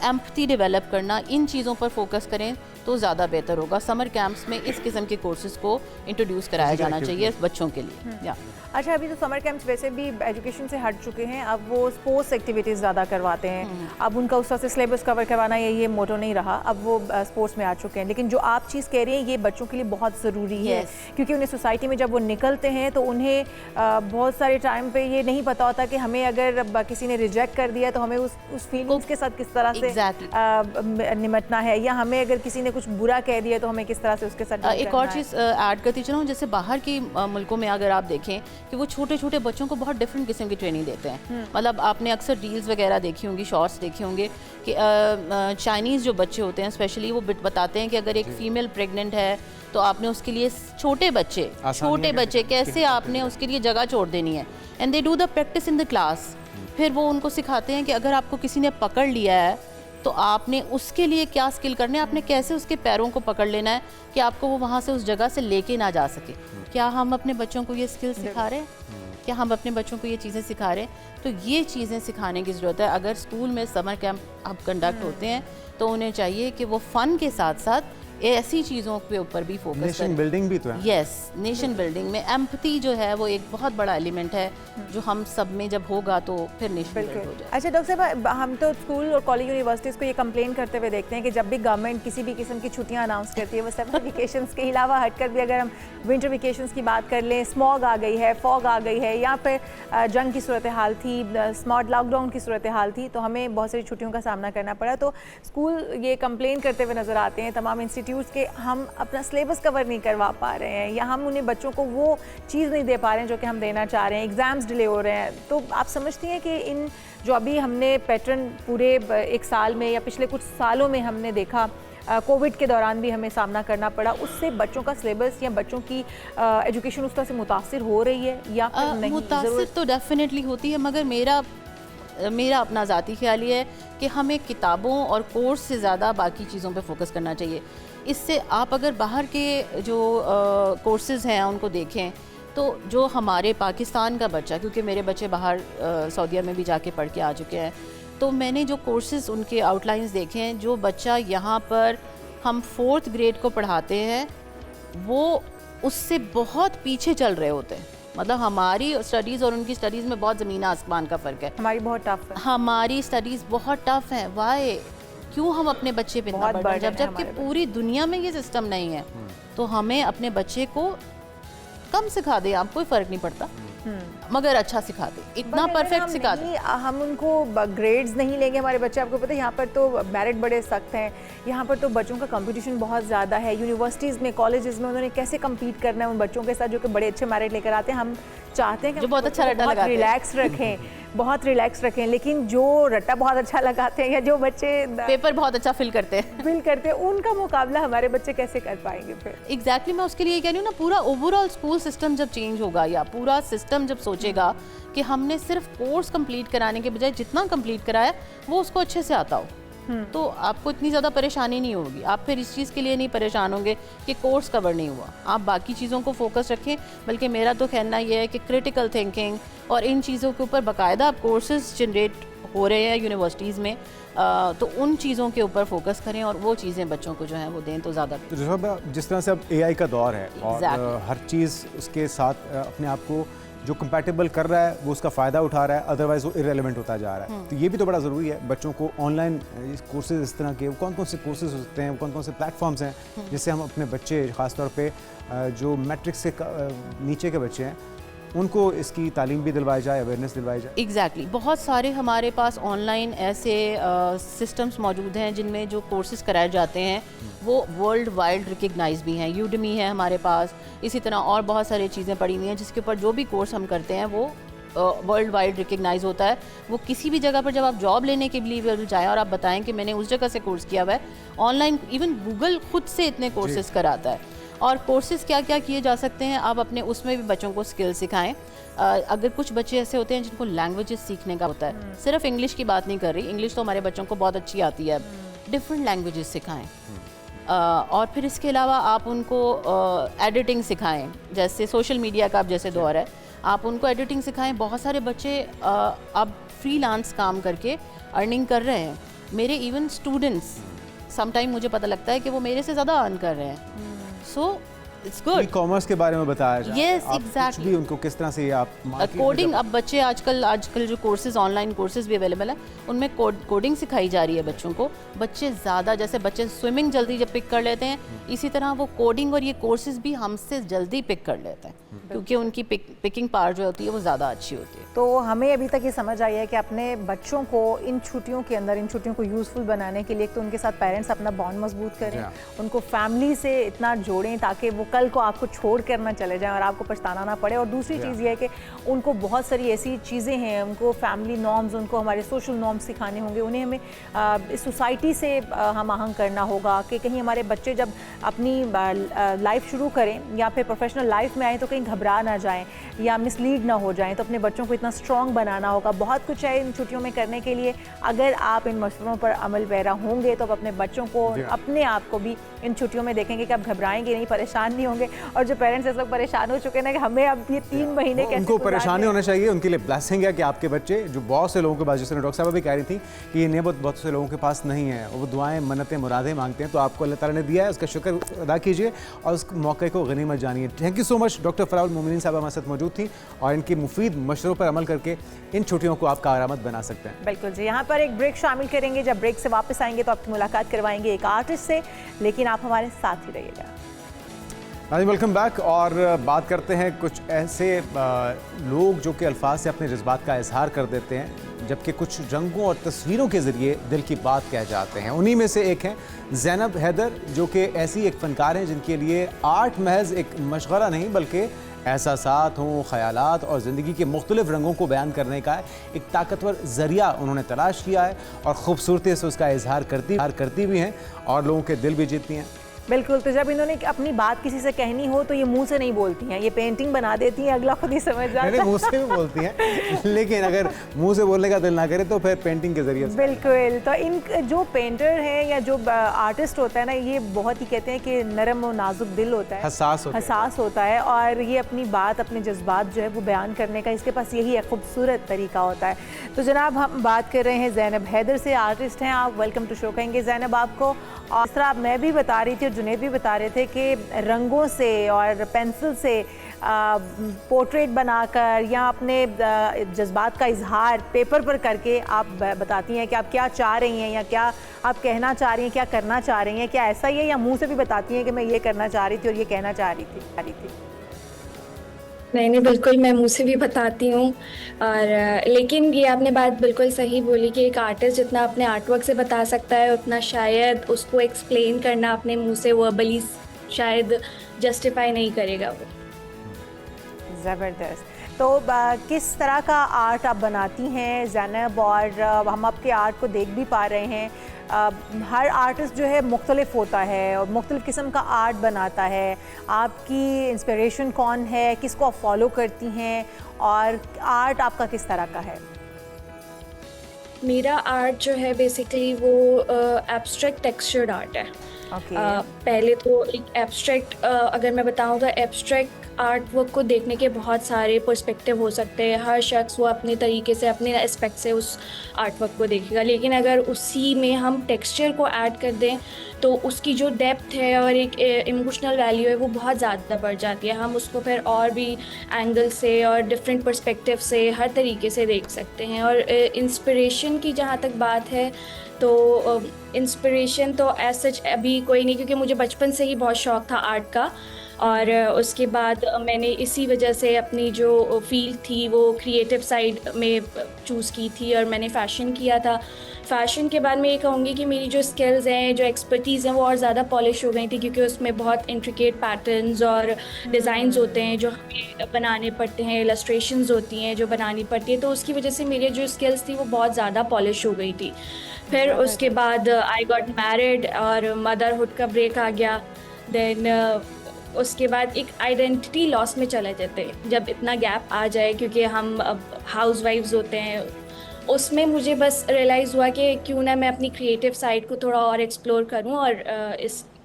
एम्पैथी डेवलप करना, इन चीज़ों पर फोकस करें तो ज़्यादा बेहतर होगा। समर कैंप्स में इस किस्म के कोर्सेज़ को इंट्रोड्यूस कराया जाना चाहिए बच्चों के लिए। या अच्छा, अभी तो समर कैंप्स वैसे भी एजुकेशन से हट चुके हैं, अब वो स्पोर्ट्स एक्टिविटीज़ ज़्यादा करवाते हैं। अब उनका उस तरह से सिलेबस कवर करवाना ये मोटो नहीं रहा, अब वो स्पोर्ट्स में आ चुके हैं। लेकिन जो आप चीज़ कह रही हैं ये बच्चों के लिए बहुत ज़रूरी है, क्योंकि उन्हें सोसाइटी में जब वो निकलते हैं तो उन्हें बहुत सारे टाइम पे ये नहीं पता होता कि हमें अगर किसी ने रिजेक्ट कर दिया तो हमें उस फीलिंग्स के साथ किस तरह से निमटना है, या हमें अगर किसी ने कुछ बुरा कह दिया तो हमें किस तरह से उसके साथ। एक और चीज़ ऐड करती चलूँ, जैसे बाहर की मुल्कों में अगर आप देखें कि वो छोटे छोटे बच्चों को बहुत डिफरेंट किस्म की ट्रेनिंग देते हैं। मतलब आपने अक्सर रील्स वगैरह देखी होंगी, शॉर्ट्स देखे होंगे कि चाइनीज़ जो बच्चे होते हैं स्पेशली वो बताते हैं कि अगर एक फीमेल प्रेग्नेंट है तो आपने उसके लिए छोटे बच्चे कैसे आपने उसके लिए जगह छोड़ देनी है, and they do the practice in the class. फिर वो उनको सिखाते हैं कि अगर आपको किसी ने पकड़ लिया है तो आपने उसके लिए क्या स्किल करने, आपने कैसे उसके पैरों को पकड़ लेना है कि आपको वो वहाँ से उस जगह से लेके ना जा सके। क्या हम अपने बच्चों को ये स्किल सिखा रहे हैं? क्या हम अपने बच्चों को ये चीज़ें सिखा रहे हैं? तो ये चीज़ें सिखाने की ज़रूरत है। अगर स्कूल में समर कैंप अब कंडक्ट होते हैं तो उन्हें चाहिए कि वो फ़न के साथ साथ ऐसी चीज़ों के ऊपर भी फोकस करें। नेशन बिल्डिंग भी तो है। यस, नेशन बिल्डिंग में एम्पैथी जो है वो एक बहुत बड़ा एलिमेंट है जो हम सब में जब होगा तो फिर नेशन बिल्ड हो जाए। अच्छा डॉक्टर साहब, हम तो स्कूल और कॉलेज यूनिवर्सिटीज़ को ये कंप्लेन करते हुए देखते हैं कि जब भी गवर्नमेंट किसी भी किस्म की छुट्टियां अनाउंस करती है, वो समर वेकेशंस के अलावा हटकर भी अगर हम विंटर वेकेशंस की बात कर लें, स्मॉग आ गई है, फॉग आ गई है, या फिर जंग की सूरत हाल थी, स्मार्ट लॉकडाउन की सूरत हाल थी, तो हमें बहुत सारी छुट्टियों का सामना करना पड़ा। तो स्कूल ये कंप्लेन करते हुए नज़र आते हैं, तमाम इंस्टीट्यूट्स के, हम अपना सिलेबस कवर नहीं करवा पा रहे हैं, या हम उन्हें बच्चों को वो चीज़ नहीं दे पा रहे हैं जो कि हम देना चाह रहे हैं, एग्ज़ाम्स डिले हो रहे हैं। तो आप समझती हैं कि इन जो अभी हमने पैटर्न पूरे एक साल में या पिछले कुछ सालों में हमने देखा, कोविड के दौरान भी हमें सामना करना पड़ा, उससे बच्चों का सिलेबस या बच्चों की एजुकेशन उस तरह से मुतासिर हो रही है या फिर नहीं? मुतासिर तो डेफिनेटली होती है, मगर मेरा अपना ज़ाती ख्याल ये है कि हमें किताबों और कोर्स से ज़्यादा बाकी चीज़ों पे फोकस करना चाहिए। इससे आप अगर बाहर के जो कोर्सेज़ हैं उनको देखें तो जो हमारे पाकिस्तान का बच्चा, क्योंकि मेरे बच्चे बाहर सऊदीया में भी जाके पढ़ के आ चुके हैं, तो मैंने जो कोर्सेज़ उनके आउटलाइंस देखे हैं, जो बच्चा यहाँ पर हम 4th ग्रेड को पढ़ाते हैं वो उससे बहुत पीछे चल रहे होते हैं। मतलब हमारी स्टडीज़ और उनकी स्टडीज़ में बहुत ज़मीन आसमान का फ़र्क है। हमारी बहुत टफ है, हमारी स्टडीज़ बहुत टफ है। वाई? क्यों हम अपने बच्चे पे इतना बर्डन, जबकि पूरी दुनिया में ये सिस्टम नहीं है। तो हमें अपने बच्चे को कम सिखा दें, आप कोई फ़र्क नहीं पड़ता, मगर अच्छा सिखाते, इतना परफेक्ट सिखाते। हम उनको ग्रेड्स नहीं लेंगे हमारे बच्चे, आपको पता है यहाँ पर तो मेरिट बड़े सख्त हैं, यहाँ पर तो बच्चों का कंपटीशन बहुत ज़्यादा है। यूनिवर्सिटीज़ में, कॉलेजेस में उन्होंने कैसे कम्पीट करना है उन बच्चों के साथ जो कि बड़े अच्छे मेरिट लेकर आते हैं। हम चाहते हैं कि जो बहुत अच्छा रट्टा लगाते हैं, रिलैक्स रखें, बहुत रिलैक्स रखें, लेकिन जो रट्टा बहुत अच्छा लगाते हैं या जो बच्चे पेपर बहुत अच्छा फिल करते हैं उनका मुकाबला हमारे बच्चे कैसे कर पाएंगे फिर? एग्जैक्टली मैं उसके लिए कह रही हूँ ना, पूरा ओवरऑल स्कूल सिस्टम जब चेंज होगा या पूरा सिस्टम जब सोचेगा कि हमने सिर्फ कोर्स कंप्लीट कराने के बजाय जितना कंप्लीट कराया वो उसको अच्छे से आता हो, तो आपको इतनी ज़्यादा परेशानी नहीं होगी। आप फिर इस चीज़ के लिए नहीं परेशान होंगे कि कोर्स कवर नहीं हुआ, आप बाकी चीज़ों को फोकस रखें। बल्कि मेरा तो कहना ये है कि क्रिटिकल थिंकिंग और इन चीज़ों के ऊपर बाकायदा आप कोर्सेज जनरेट हो रहे हैं यूनिवर्सिटीज़ में, तो उन चीज़ों के ऊपर फोकस करें और वो चीज़ें बच्चों को जो है वो दें तो ज़्यादा। जिस तरह से अब AI का दौर है और हर चीज़ उसके साथ अपने आप को जो कंपैटिबल कर रहा है वो उसका फ़ायदा उठा रहा है, अदरवाइज वो इरेलेवेंट होता जा रहा है। तो ये भी तो बड़ा ज़रूरी है बच्चों को ऑनलाइन कोर्सेज इस तरह के, कौन कौन से कोर्सेज होते हैं, कौन कौन से प्लेटफॉर्म्स हैं जिससे हम अपने बच्चे, ख़ासतौर पे जो मैट्रिक से नीचे के बच्चे हैं, उनको इसकी तालीम भी दिलवाई जाए, अवेयरनेस दिलवाई जाए। एग्जैक्टली बहुत सारे हमारे पास ऑनलाइन ऐसे सिस्टम्स मौजूद हैं जिनमें जो कोर्सेज कराए जाते हैं वो वर्ल्ड वाइड रिकग्नाइज भी हैं। यूडमी है हमारे पास, इसी तरह और बहुत सारी चीज़ें पड़ी हुई हैं जिसके ऊपर जो भी कोर्स हम करते हैं वो वर्ल्ड वाइड रिकग्नाइज होता है। वो किसी भी जगह पर जब आप जॉब लेने के लिए जाएँ और आप बताएं कि मैंने उस जगह से कोर्स किया हुआ है, ऑनलाइन इवन गूगल खुद से इतने कोर्सेज कराता है। और कोर्सेज क्या क्या किए जा सकते हैं, आप अपने उसमें भी बच्चों को स्किल सिखाएं। अगर कुछ बच्चे ऐसे होते हैं जिनको लैंग्वेजेस सीखने का होता है, सिर्फ इंग्लिश की बात नहीं कर रही, इंग्लिश तो हमारे बच्चों को बहुत अच्छी आती है, डिफरेंट लैंग्वेजेस सिखाएं। और फिर इसके अलावा आप उनको एडिटिंग सिखाएं, जैसे सोशल मीडिया का अब जैसे दौर है, आप उनको एडिटिंग सिखाएं। बहुत सारे बच्चे अब फ्रीलांस काम करके अर्निंग कर रहे हैं। मेरे इवन स्टूडेंट्स समटाइम मुझे पता लगता है कि वो मेरे से ज़्यादा अर्न कर रहे हैं। So it's good. ई-कॉमर्स के बारे में बताया जाए। Yes, exactly. कुछ भी उनको किस तरह से आप कोडिंग, अब बच्चे आजकल जो कोर्सेज ऑनलाइन कोर्सेज भी अवेलेबल है उनमें कोडिंग सिखाई जा रही है बच्चों को। बच्चे ज़्यादा, जैसे बच्चे स्विमिंग जल्दी जब पिक कर लेते हैं, इसी तरह वो कोडिंग और ये कोर्सेज भी हमसे जल्दी पिक कर लेते हैं क्योंकि उनकी पिकिंग पावर जो होती है वो ज़्यादा अच्छी होती है। तो हमें अभी तक ये समझ आई है कि अपने बच्चों को इन छुट्टियों के अंदर, इन छुट्टियों को यूज़फुल बनाने के लिए तो उनके साथ पेरेंट्स अपना बॉन्ड मजबूत करें, उनको फैमिली से इतना जोड़ें ताकि वो कल को आपको छोड़ कर ना चले जाएं और आपको पछताना ना पड़े। और दूसरी चीज़ ये है कि उनको बहुत सारी ऐसी चीज़ें हैं, उनको फैमिली नॉर्म्स, उनको हमारे सोशल नॉर्म्स सिखाने होंगे, उन्हें हमें इस सोसाइटी से हम आहंग करना होगा कि कहीं हमारे बच्चे जब अपनी लाइफ शुरू करें या फिर प्रोफेशनल लाइफ में आएँ तो कहीं घबरा ना जाएं या मिसलीड ना हो जाएं। तो अपने बच्चों को इतना स्ट्रॉन्ग बनाना होगा। बहुत कुछ है इन छुट्टियों में करने के लिए। अगर आप इन मशवरों पर अमल पैरा होंगे तो आप अपने बच्चों को, अपने आप को भी इन छुट्टियों में देखेंगे कि आप घबराएंगे नहीं, परेशान नहीं होंगे। और जो पेरेंट्स इस वक्त परेशान हो चुके हैं ना कि हमें अब ये 3 महीने कैसे, उनको परेशान नहीं होना चाहिए। उनके लिए ब्लेसिंग है कि आपके बच्चे, जो बहुत से लोगों के पास, जैसे डॉक्टर साहब भी कह रही थी कि ये नेमत बहुत से लोगों के पास नहीं है, वो दुआएं, मन्नतें, मुरादें मांगते हैं, तो आपको अल्लाह ताला ने दिया है, उसका शुक्र अदा कीजिए और उस मौके को गनीमत जानिए। Thank you so much. Doctor Faraul Momineen साहब हमारे साथ मौजूद थी और इनकी मुफीद मशवरों पर अमल करके इन छुट्टियों को आप कारआमद बना सकते हैं। बिल्कुल जी। यहाँ पर एक ब्रेक शामिल करेंगे। जब ब्रेक से वापस आएंगे तो आपकी मुलाकात करवाएंगे एक आर्टिस्ट से, लेकिन आप हमारे साथ ही रहिएगा। Welcome back. और बात करते हैं कुछ ऐसे लोग जो कि अल्फाज से अपने जज्बात का इजहार कर देते हैं, जबकि कुछ रंगों और तस्वीरों के ज़रिए दिल की बात कह जाते हैं। उन्हीं में से एक हैं ज़ैनब हैदर, जो कि ऐसी एक फ़नकार हैं जिनके लिए आर्ट महज एक मशगला नहीं बल्कि एहसासात हों, ख़यालात और ज़िंदगी के मुख्तलिफ रंगों को बयान करने का एक ताकतवर ज़रिया उन्होंने तलाश किया है और ख़ूबसूरती से उसका इजहार करती भी हैं और लोगों के दिल भी जीतती हैं। बिल्कुल। तो जब इन्होंने अपनी बात किसी से कहनी हो तो ये मुंह से नहीं बोलती हैं, ये पेंटिंग बना देती हैं, अगला खुद ही समझ जाता है। मुंह से भी बोलती हैं, लेकिन अगर मुंह से बोलने का दिल ना करे तो फिर पेंटिंग के जरिए से। बिल्कुल। तो इन जो पेंटर है या जो आर्टिस्ट होता है ना, ये बहुत ही कहते हैं कि नरम और नाजुक दिल होता है, हसास होता है और ये अपनी बात, अपने जज्बात जो है वो बयान करने का इसके पास यही एक खूबसूरत तरीका होता है। तो जनाब हम बात कर रहे हैं ज़ैनब हैदर से, आर्टिस्ट हैं आप। वेलकम टू शो कहेंगे ज़ैनब आपको। और इस तरह मैं भी बता रही थी और जुनैद भी बता रहे थे कि रंगों से और पेंसिल से पोर्ट्रेट बनाकर या अपने जज्बात का इजहार पेपर पर करके आप बताती हैं कि आप क्या चाह रही हैं या क्या आप कहना चाह रही हैं, क्या करना चाह रही हैं। क्या ऐसा ही है या मुंह से भी बताती हैं कि मैं ये करना चाह रही थी और ये कहना चाह रही थी? नहीं बिल्कुल, मैं मुँह से भी बताती हूँ। और लेकिन ये आपने बात बिल्कुल सही बोली कि एक आर्टिस्ट जितना अपने आर्टवर्क से बता सकता है उतना शायद उसको एक्सप्लेन करना अपने मुँह से वर्बली शायद जस्टिफाई नहीं करेगा वो। ज़बरदस्त। तो किस तरह का आर्ट आप बनाती हैं ज़ैनब, और हम आपके आर्ट को देख भी पा रहे हैं, हर आर्टिस्ट जो है मुख्तलिफ होता है और मुख्तलिफ किस्म का आर्ट बनाता है। आपकी इंस्पिरेशन कौन है, किसको आप फॉलो करती हैं, और आर्ट आपका किस तरह का है? मेरा आर्ट जो है बेसिकली वो एब्स्ट्रैक्ट टेक्सचर्ड आर्ट है। पहले तो एक एब्स्ट्रैक्ट अगर मैं बताऊँ तो एब्स्ट्रैक्ट आर्ट वर्क को देखने के बहुत सारे पर्सपेक्टिव हो सकते हैं। हर शख्स वो अपने तरीके से अपने एस्पेक्ट से उस आर्ट वर्क को देखेगा, लेकिन अगर उसी में हम टेक्सचर को ऐड कर दें तो उसकी जो डेप्थ है और एक इमोशनल वैल्यू है वो बहुत ज़्यादा बढ़ जाती है। हम उसको फिर और भी एंगल से और डिफरेंट पर्सपेक्टिव से हर तरीके से देख सकते हैं। और इंस्पिरेशन की जहाँ तक बात है तो इंस्पिरेशन तो एज सच अभी कोई नहीं, क्योंकि मुझे बचपन से ही बहुत शौक़ था आर्ट का। और उसके बाद मैंने इसी वजह से अपनी जो फील्ड थी वो क्रिएटिव साइड में चूज़ की थी और मैंने फ़ैशन किया था। फ़ैशन के बाद मैं ये कहूँगी कि मेरी जो स्किल्स हैं, जो एक्सपर्टीज़ हैं वो और ज़्यादा पॉलिश हो गई थी, क्योंकि उसमें बहुत इंट्रिकेट पैटर्न्स और डिज़ाइंस होते हैं जो हमें बनाने पड़ते हैं, इलस्ट्रेशंस होती हैं जो बनानी पड़ती है, तो उसकी वजह से मेरी जो स्किल्स थी वो बहुत ज़्यादा पॉलिश हो गई थी। फिर उसके बाद आई गॉट मैरिड और मदरहुड का ब्रेक आ गया। देन उसके बाद एक आइडेंटिटी लॉस में चले जाते हैं जब इतना गैप आ जाए, क्योंकि हम अब हाउस वाइफ्स होते हैं। उसमें मुझे बस रियलाइज़ हुआ कि क्यों ना मैं अपनी क्रिएटिव साइड को थोड़ा और एक्सप्लोर करूं, और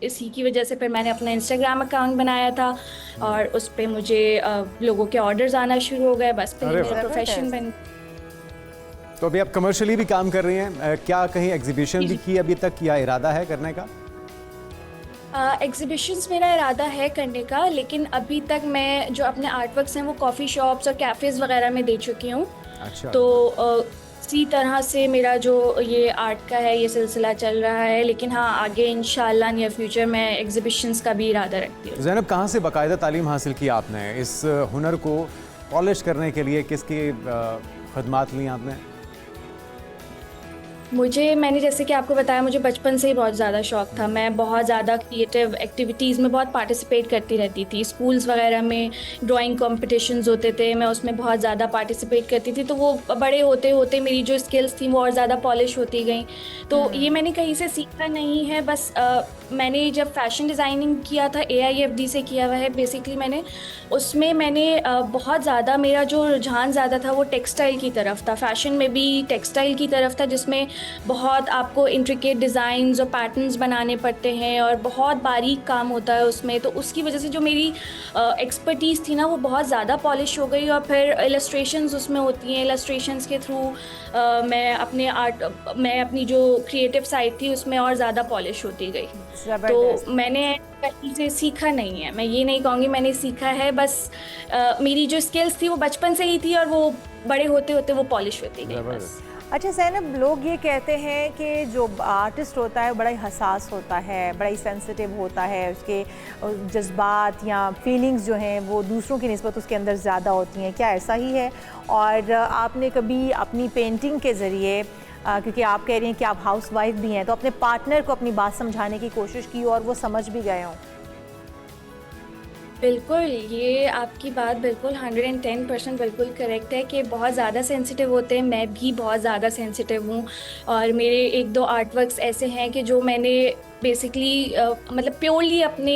इसी की वजह से फिर मैंने अपना इंस्टाग्राम अकाउंट बनाया था और उस पर मुझे लोगों के ऑर्डर्स आना शुरू हो गए। बस फिर मेरा प्रोफेशन बन। तो अभी आप कमर्शियली भी काम कर रही हैं, क्या कहीं एग्जीबिशन भी की अभी तक, या इरादा है करने का? एग्जीबिशंस मेरा इरादा है करने का, लेकिन अभी तक मैं जो अपने आर्टवर्क्स हैं वो कॉफ़ी शॉप्स और कैफ़ेज़ वगैरह में दे चुकी हूँ। अच्छा। तो इसी तरह से मेरा जो ये आर्ट का है ये सिलसिला चल रहा है, लेकिन हाँ आगे इंशाल्लाह नियर फ्यूचर में एग्जीबिशंस का भी इरादा रखती हूँ। ज़ैनब, कहाँ से बाकायदा तालीम हासिल की आपने इस हुनर को पॉलिश करने के लिए, किसकी खदमात ली आपने? मैंने जैसे कि आपको बताया, मुझे बचपन से ही बहुत ज़्यादा शौक़ था। मैं बहुत ज़्यादा क्रिएटिव एक्टिविटीज़ में बहुत पार्टिसिपेट करती रहती थी। स्कूल्स वगैरह में ड्राइंग कॉम्पिटिशन्स होते थे, मैं उसमें बहुत ज़्यादा पार्टिसिपेट करती थी। तो वो बड़े होते होते मेरी जो स्किल्स थी वो और ज़्यादा पॉलिश होती गई। तो ये मैंने कहीं से सीखा नहीं है, बस मैंने जब फैशन डिज़ाइनिंग किया था AIFD से किया हुआ है बेसिकली मैंने बहुत ज़्यादा मेरा जो रुझान ज़्यादा था वो टेक्सटाइल की तरफ था। फ़ैशन में भी टेक्सटाइल की तरफ था, जिसमें बहुत आपको इंट्रिकेट डिज़ाइंस और पैटर्न्स बनाने पड़ते हैं और बहुत बारीक काम होता है उसमें। तो उसकी वजह से जो मेरी एक्सपर्टीज़ थी ना वो बहुत ज़्यादा पॉलिश हो गई। और फिर इलस्ट्रेशंस उसमें होती हैं, इलस्ट्रेशंस के थ्रू मैं अपनी जो क्रिएटिव साइड थी उसमें और ज़्यादा पॉलिश होती गई। तो मैंने कहीं से सीखा नहीं है, मैं ये नहीं कहूँगी मैंने सीखा है, बस मेरी जो स्किल्स थी वो बचपन से ही थी और वो बड़े होते होते वो पॉलिश होती गई बस। अच्छा ज़ैनब, लोग ये कहते हैं कि जो आर्टिस्ट होता है बड़ा ही हसास होता है, बड़ा ही सेंसिटिव होता है, उसके जज्बात या फीलिंग्स जो हैं वो दूसरों की निस्बत उसके अंदर ज़्यादा होती हैं। क्या ऐसा ही है? और आपने कभी अपनी पेंटिंग के ज़रिए, क्योंकि आप कह रही हैं कि आप हाउस वाइफ भी हैं, तो अपने पार्टनर को अपनी बात समझाने की कोशिश की और वो समझ भी गए हों? बिल्कुल, ये आपकी बात बिल्कुल 110% बिल्कुल करेक्ट है कि बहुत ज़्यादा सेंसिटिव होते हैं। मैं भी बहुत ज़्यादा सेंसिटिव हूँ और मेरे 1-2 आर्टवर्क्स ऐसे हैं कि जो मैंने बेसिकली मतलब प्योरली अपने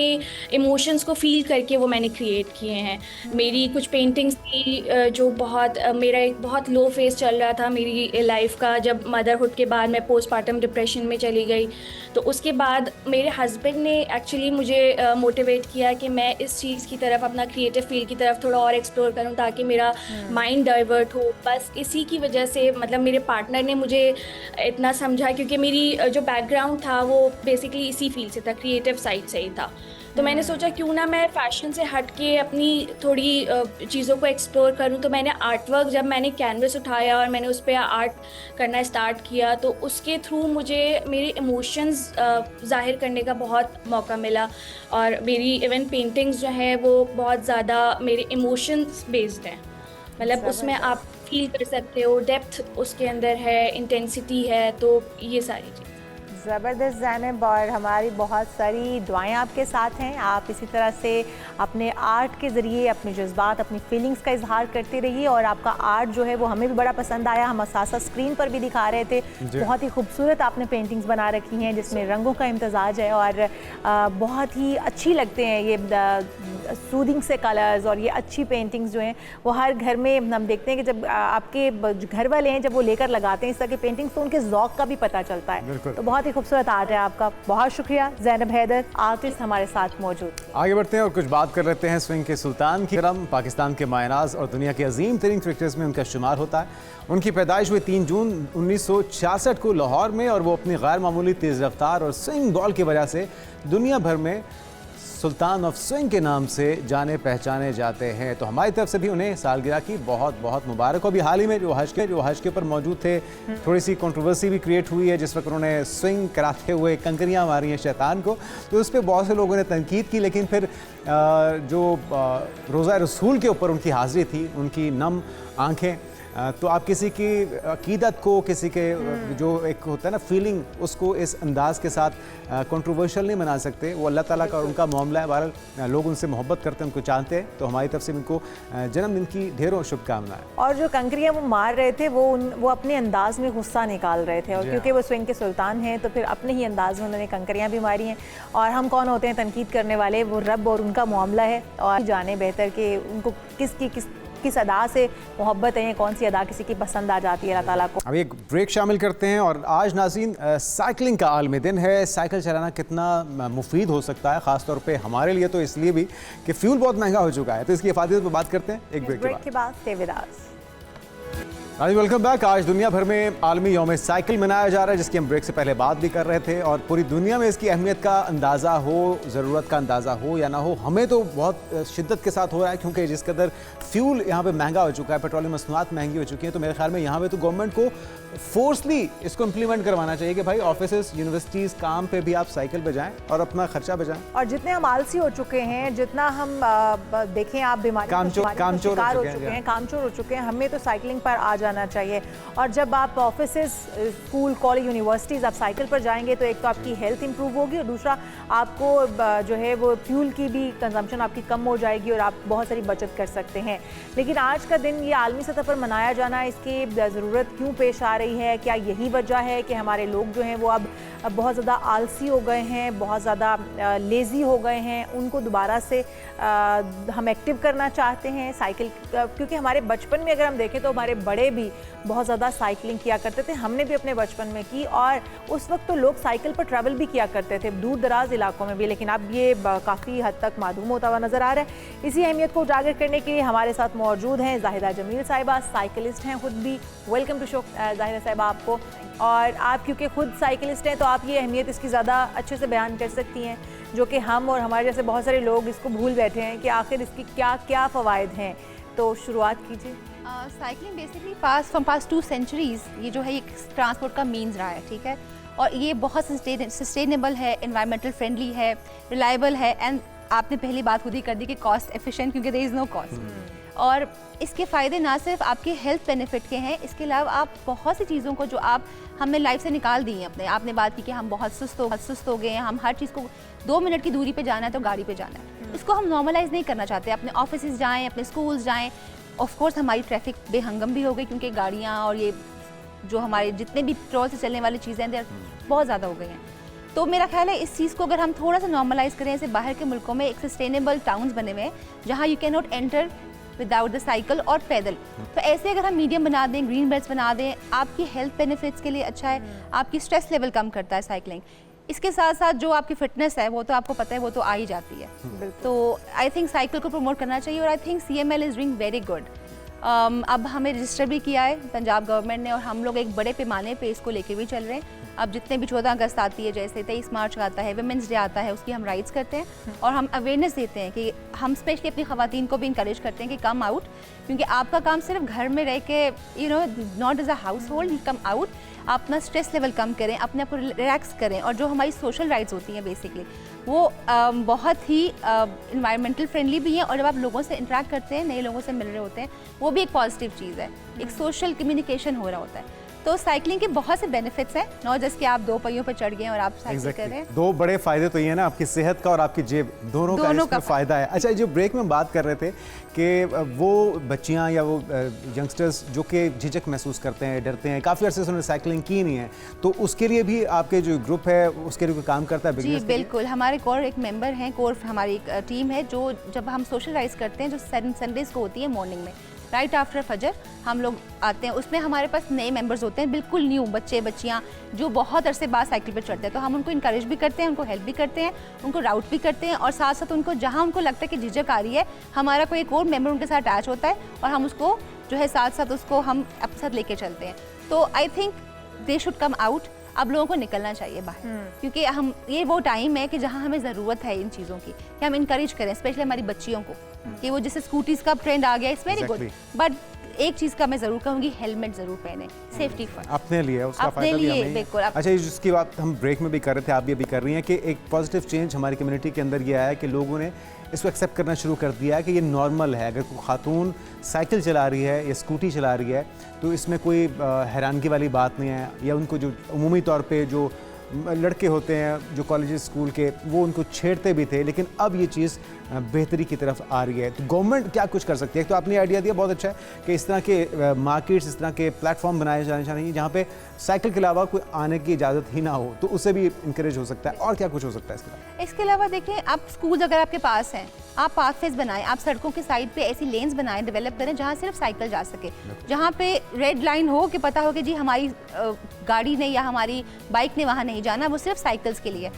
इमोशंस को फ़ील करके वो मैंने क्रिएट किए हैं। मेरी कुछ पेंटिंग्स थी जो मेरा एक बहुत लो फेज़ चल रहा था मेरी लाइफ का, जब मदरहुड के बाद मैं पोस्टपार्टम डिप्रेशन में चली गई। तो उसके बाद मेरे हस्बैंड ने एक्चुअली मुझे मोटिवेट किया कि मैं इस चीज़ की तरफ, अपना क्रिएटिव फील्ड की तरफ थोड़ा और एक्सप्लोर करूं ताकि मेरा माइंड डाइवर्ट हो। बस इसी की वजह से मतलब मेरे पार्टनर ने मुझे इतना समझा, क्योंकि मेरी जो बैकग्राउंड था वो बेसिकली बेसिकली इसी फील्ड से था, क्रिएटिव साइड से ही था। तो मैंने सोचा क्यों ना मैं फैशन से हट के अपनी थोड़ी चीज़ों को एक्सप्लोर करूं। तो मैंने आर्ट वर्क, जब मैंने कैनवस उठाया और मैंने उस पर आर्ट करना स्टार्ट किया, तो उसके थ्रू मुझे मेरे इमोशंस ज़ाहिर करने का बहुत मौका मिला। और मेरी इवन पेंटिंग्स जो है वो बहुत ज़्यादा मेरे इमोशंस बेस्ड हैं, मतलब उसमें आप फील कर सकते हो, डेप्थ उसके अंदर है, इंटेंसिटी है, तो ये सारी चीज़। ज़बरदस्त ज़ैनब, और हमारी बहुत सारी दुआएं आपके साथ हैं। आप इसी तरह से अपने आर्ट के ज़रिए अपने जज्बात, अपनी फीलिंग्स का इजहार करते रहिए। और आपका आर्ट जो है वो हमें भी बड़ा पसंद आया, हम साथ स्क्रीन पर भी दिखा रहे थे। बहुत ही खूबसूरत आपने पेंटिंग्स बना रखी हैं जिसमें रंगों का इम्तजाज है और बहुत ही अच्छी लगते हैं ये सूदिंग से कलर्स। और ये अच्छी पेंटिंग्स जो हैं वो हर घर में हम देखते हैं कि जब आपके घर वाले हैं जब वो लेकर लगाते हैं इस तरह की पेंटिंग्स, तो उनके ज़ौक़ का भी पता चलता है। तो बहुत ही खूबसूरत आर्ट है आपका, बहुत शुक्रिया ज़ैनब हैदर, आर्टिस्ट हमारे साथ मौजूद। आगे बढ़ते हैं और कुछ बात कर लेते हैं स्विंग के सुल्तान की। पाकिस्तान के मायनाज और दुनिया के अजीम तरीन क्रिकेटर्स में उनका शुमार होता है। उनकी पैदाइश हुई 3 जून 1966 को लाहौर में, और वो अपनी गैर मामूली तेज़ रफ्तार और स्विंग बॉल की वजह से दुनिया भर में सुल्तान ऑफ स्विंग के नाम से जाने पहचाने जाते हैं। तो हमारी तरफ से भी उन्हें सालगिरह की बहुत बहुत मुबारक हो। अभी हाल ही में जो हज के ऊपर मौजूद थे, थोड़ी सी कंट्रोवर्सी भी क्रिएट हुई है जिस वक्त उन्होंने स्विंग कराते हुए कंकरियां मारी हैं शैतान को, तो उस पर बहुत से लोगों ने तनकीद की। लेकिन फिर जो रोज़ा रसूल के ऊपर उनकी हाज़िरी थी, उनकी नम आँखें, तो आप किसी की अकीदत को, किसी के जो एक होता है ना फीलिंग, उसको इस अंदाज के साथ कंट्रोवर्शियल नहीं बना सकते। वो अल्लाह ताला का और उनका मामला है। बहरहाल लोग उनसे मोहब्बत करते हैं, उनको चाहते हैं, तो हमारी तरफ से उनको जन्मदिन की ढेरों शुभकामनाएं। और जो कंकरियाँ वो मार रहे थे वो अपने अंदाज में गुस्सा निकाल रहे थे, और क्योंकि वो स्विंग के सुल्तान हैं तो फिर अपने ही अंदाज में उन्होंने कंकरियाँ भी मारी हैं। और हम कौन होते हैं तनकीद करने वाले, वो रब और उनका मामला है, और जाने बेहतर कि उनको किस अदा से मोहब्बत है, कौन सी अदा किसी की पसंद आ जाती है अल्लाह ताला को। अब एक ब्रेक शामिल करते हैं। और आज नाज़रीन साइकिलिंग का आलमी दिन है। साइकिल चलाना कितना मुफीद हो सकता है, ख़ासतौर पे हमारे लिए तो इसलिए भी कि फ्यूल बहुत महंगा हो चुका है। तो इसकी हिफाजत पर बात करते हैं एक ब्रेक के बाद। Stay with us. Welcome back. आज दुनिया भर में आलमी यौम साइकिल मनाया जा रहा है, जिसकी हम ब्रेक से पहले बात भी कर रहे थे। और पूरी दुनिया में इसकी अहमियत का अंदाज़ा हो, ज़रूरत का अंदाज़ा हो या ना हो, हमें तो बहुत शिद्दत के साथ हो रहा है, क्योंकि जिस कदर फ्यूल यहाँ पे महंगा हो चुका है, पेट्रोलियम मसनूआत महंगी हो चुकी हैं। तो मेरे ख्याल में यहाँ पे तो गवर्नमेंट को फोर्सली इसको इम्प्लीमेंट करवाना चाहिए कि भाई ऑफिसेस, यूनिवर्सिटीज़, काम पे भी आप साइकिल पे जाएँ और अपना खर्चा बचाएँ। और जितने हम आलसी हो चुके हैं, जितना हम देखें आप बीमारी कामचोर हो चुके हैं, हमें तो साइकिलिंग पर आ जाना चाहिए। और जब आप ऑफिसेस, स्कूल, कॉलेज, यूनिवर्सिटीज़ आप साइकिल पर जाएंगे तो एक तो आपकी हेल्थ इंप्रूव होगी, और दूसरा आपको जो है वो फ्यूल की भी कंजम्पशन आपकी कम हो जाएगी और आप बहुत सारी बचत कर सकते हैं। लेकिन आज का दिन ये आलमी सतह पर मनाया जाना, इसकी ज़रूरत क्यों पेश आ रही है? क्या यही वजह है कि हमारे लोग जो हैं वो अब बहुत ज़्यादा आलसी हो गए हैं, बहुत ज़्यादा लेज़ी हो गए हैं? उनको दोबारा से हम एक्टिव करना चाहते हैं साइकिल, क्योंकि हमारे बचपन में अगर हम देखें तो हमारे बड़े भी बहुत ज़्यादा साइकिलिंग किया करते थे, हमने भी अपने बचपन में की, और उस वक्त तो लोग साइकिल पर ट्रैवल भी किया करते थे दूर दराज इलाकों में भी। लेकिन अब ये काफ़ी हद तक मादूम होता हुआ नज़र आ रहा है। इसी अहमियत को उजागर करने के लिए हमारे साथ मौजूद हैं जाहिदा जमील साहिबा, साइकिलिस्ट हैं खुद भी। वेलकम टू शो जाहिदा साहिबा आपको। और आप क्योंकि खुद साइकिलिस्ट हैं तो आप ये अहमियत इसकी ज़्यादा अच्छे से बयान कर सकती हैं, जो कि हम और हमारे जैसे बहुत सारे लोग इसको भूल बैठे हैं कि आखिर इसकी क्या क्या फ़वाइद हैं। तो शुरुआत कीजिए। साइकिलिंग बेसिकली पास्ट 2 सेंचुरीज़ ये जो है ये ट्रांसपोर्ट का मीन्स रहा है, ठीक है, और ये बहुत सस्टेनेबल है, एनवायरमेंटल फ्रेंडली है, रिलायबल है, एंड आपने पहली बात खुद ही कर दी कि कॉस्ट एफिशिएंट, क्योंकि देयर इज़ नो कॉस्ट। और इसके फ़ायदे ना सिर्फ आपके हेल्थ बेनिफिट के हैं, इसके अलावा आप बहुत सी चीज़ों को जो आप हमने लाइफ से निकाल दी हैं अपने, आपने बात की कि हम बहुत सुस्त हो गए हैं, हम हर चीज़ को 2 मिनट की दूरी पे जाना है तो गाड़ी पे जाना है, इसको हम नॉर्मलाइज नहीं करना चाहते। अपने ऑफिस जाएँ, अपने स्कूल्स जाएँ। ऑफ कोर्स हमारी ट्रैफिक बेहंगम भी हो गई, क्योंकि गाड़ियाँ और ये जो हमारे जितने भी पेट्रोल से चलने वाली चीज़ें हैं बहुत ज़्यादा हो गई हैं। तो मेरा ख्याल है इस चीज़ को अगर हम थोड़ा सा नॉर्मलाइज करें, जैसे बाहर के मुल्कों में एक सस्टेनेबल टाउन्स बने हुए हैं जहाँ you can not enter without the cycle और पैदल, तो ऐसे अगर हम मीडियम बना दें, ग्रीन बेल्ट्स बना दें, आपकी हेल्थ बेनिफिट्स के लिए अच्छा है, आपकी स्ट्रेस लेवल कम करता है साइकिलिंग। इसके साथ साथ जो आपकी फिटनेस है वो तो आपको पता है वो तो आ ही जाती है। तो आई थिंक साइकिल को प्रमोट करना चाहिए, और I think CML is doing very good. अब हमें रजिस्टर भी किया है पंजाब गवर्नमेंट ने, और हम लोग एक बड़े पैमाने पे इसको लेके भी चल रहे हैं। अब जितने भी 14 अगस्त आती है, जैसे 23 मार्च आता है, वुमेंस डे आता है, उसकी हम राइट्स करते हैं और हम अवेयरनेस देते हैं कि हम स्पेशली अपनी ख़वातीन को भी इंकरेज करते हैं कि कम आउट, क्योंकि आपका काम सिर्फ घर में रह के not as a household, come out, आप अपना स्ट्रेस लेवल कम करें, अपने आप को रिलैक्स करें। और जो हमारी सोशल राइट्स होती हैं बेसिकली वो बहुत ही इन्वायरमेंटल फ्रेंडली भी हैं, और जब आप लोगों से इंटरेक्ट करते हैं, नए लोगों से मिल रहे होते हैं, वो भी एक पॉजिटिव चीज़ है, एक सोशल कम्युनिकेशन हो रहा होता है। तो साइकिलिंग के बहुत से बेनिफिट्स हैं, नॉट जस्ट कि आप 2 पहियों पर चढ़ गए और आप साइकिल कर रहे हैं। 2 बड़े फायदे तो ये है ना, आपकी सेहत का और आपकी जेब दोनों का इसमें फायदा है। अच्छा, जो ब्रेक में बात कर रहे थे कि वो बच्चियां या वो यंगस्टर्स जो कि झिझक महसूस करते हैं, डरते हैं, काफ़ी अर्से से उन्होंने साइकिलिंग की नहीं है, तो उसके लिए भी आपके जो ग्रुप है उसके लिए कोई काम करता है? जी बिल्कुल, हमारे कोर एक मेंबर हैं, कोर हमारी एक टीम है जो जब हम सोशलाइज करते हैं, जो संडेज़ को होती है मॉर्निंग में, राइट आफ्टर फजर हम लोग आते हैं, उसमें हमारे पास नए मेंबर्स होते हैं, बिल्कुल न्यू बच्चे बच्चियाँ जो बहुत अरसे बाद साइकिल पर चढ़ते हैं, तो हम उनको इंकरेज भी करते हैं, उनको हेल्प भी करते हैं, उनको राउट भी करते हैं, और साथ साथ उनको जहाँ उनको लगता है कि झिझक आ रही है, हमारा कोई एक और मेंबर उनके साथ अटैच होता है और हम उसको जो है साथ साथ उसको हम अपने साथ लेके चलते हैं। तो I think they should come out, अब लोगों को निकलना चाहिए बाहर, क्योंकि हम ये वो टाइम है कि जहाँ हमें ज़रूरत है इन चीज़ों की, कि हम इंकरेज करें स्पेशली हमारी बच्चियों को, कि वो जैसे स्कूटीज़ का ट्रेंड आ गया, इट्स वेरी गुड, बट एक चीज़ का मैं ज़रूर कहूँगी, हेलमेट ज़रूर पहने, सेफ्टी फर्स्ट अपने लिए, उसका फायदा भी हमें। बिल्कुल। अच्छा, जिसकी बात हम ब्रेक में भी कर रहे थे, आप भी अभी कर रही हैं कि एक पॉजिटिव चेंज हमारी कम्युनिटी के अंदर ये आया है कि लोगों ने इसको एक्सेप्ट करना शुरू कर दिया है कि ये नॉर्मल है, अगर कोई खातून साइकिल चला रही है या स्कूटी चला रही है तो इसमें कोई हैरानगी वाली बात नहीं है, या उनको जो उमूमी तौर पे जो लड़के होते हैं जो कॉलेज स्कूल के, वो उनको छेड़ते भी थे, लेकिन अब ये चीज़ बेहतरी की तरफ आ रही है। तो गवर्नमेंट क्या कुछ कर सकती है? तो आपने आइडिया दिया, बहुत अच्छा है कि इस तरह के मार्केट्स, इस तरह के प्लेटफॉर्म बनाए जाने चाहिए जहाँ पे साइकिल के अलावा कोई आने की इजाज़त ही ना हो, तो उससे भी इंकरेज हो सकता है। और क्या कुछ हो सकता है इसके अलावा? देखिए, आप स्कूल अगर आपके पास हैं, आप पाथवेज बनाएं, आप सड़कों के साइड पे ऐसी लेन्स बनाएं, डेवलप करें जहाँ सिर्फ साइकिल जा सके, जहाँ पे रेड लाइन हो कि पता हो कि जी हमारी गाड़ी ने या हमारी बाइक ने वहाँ नहीं जाना, वो सिर्फ साइकिल्स के लिए।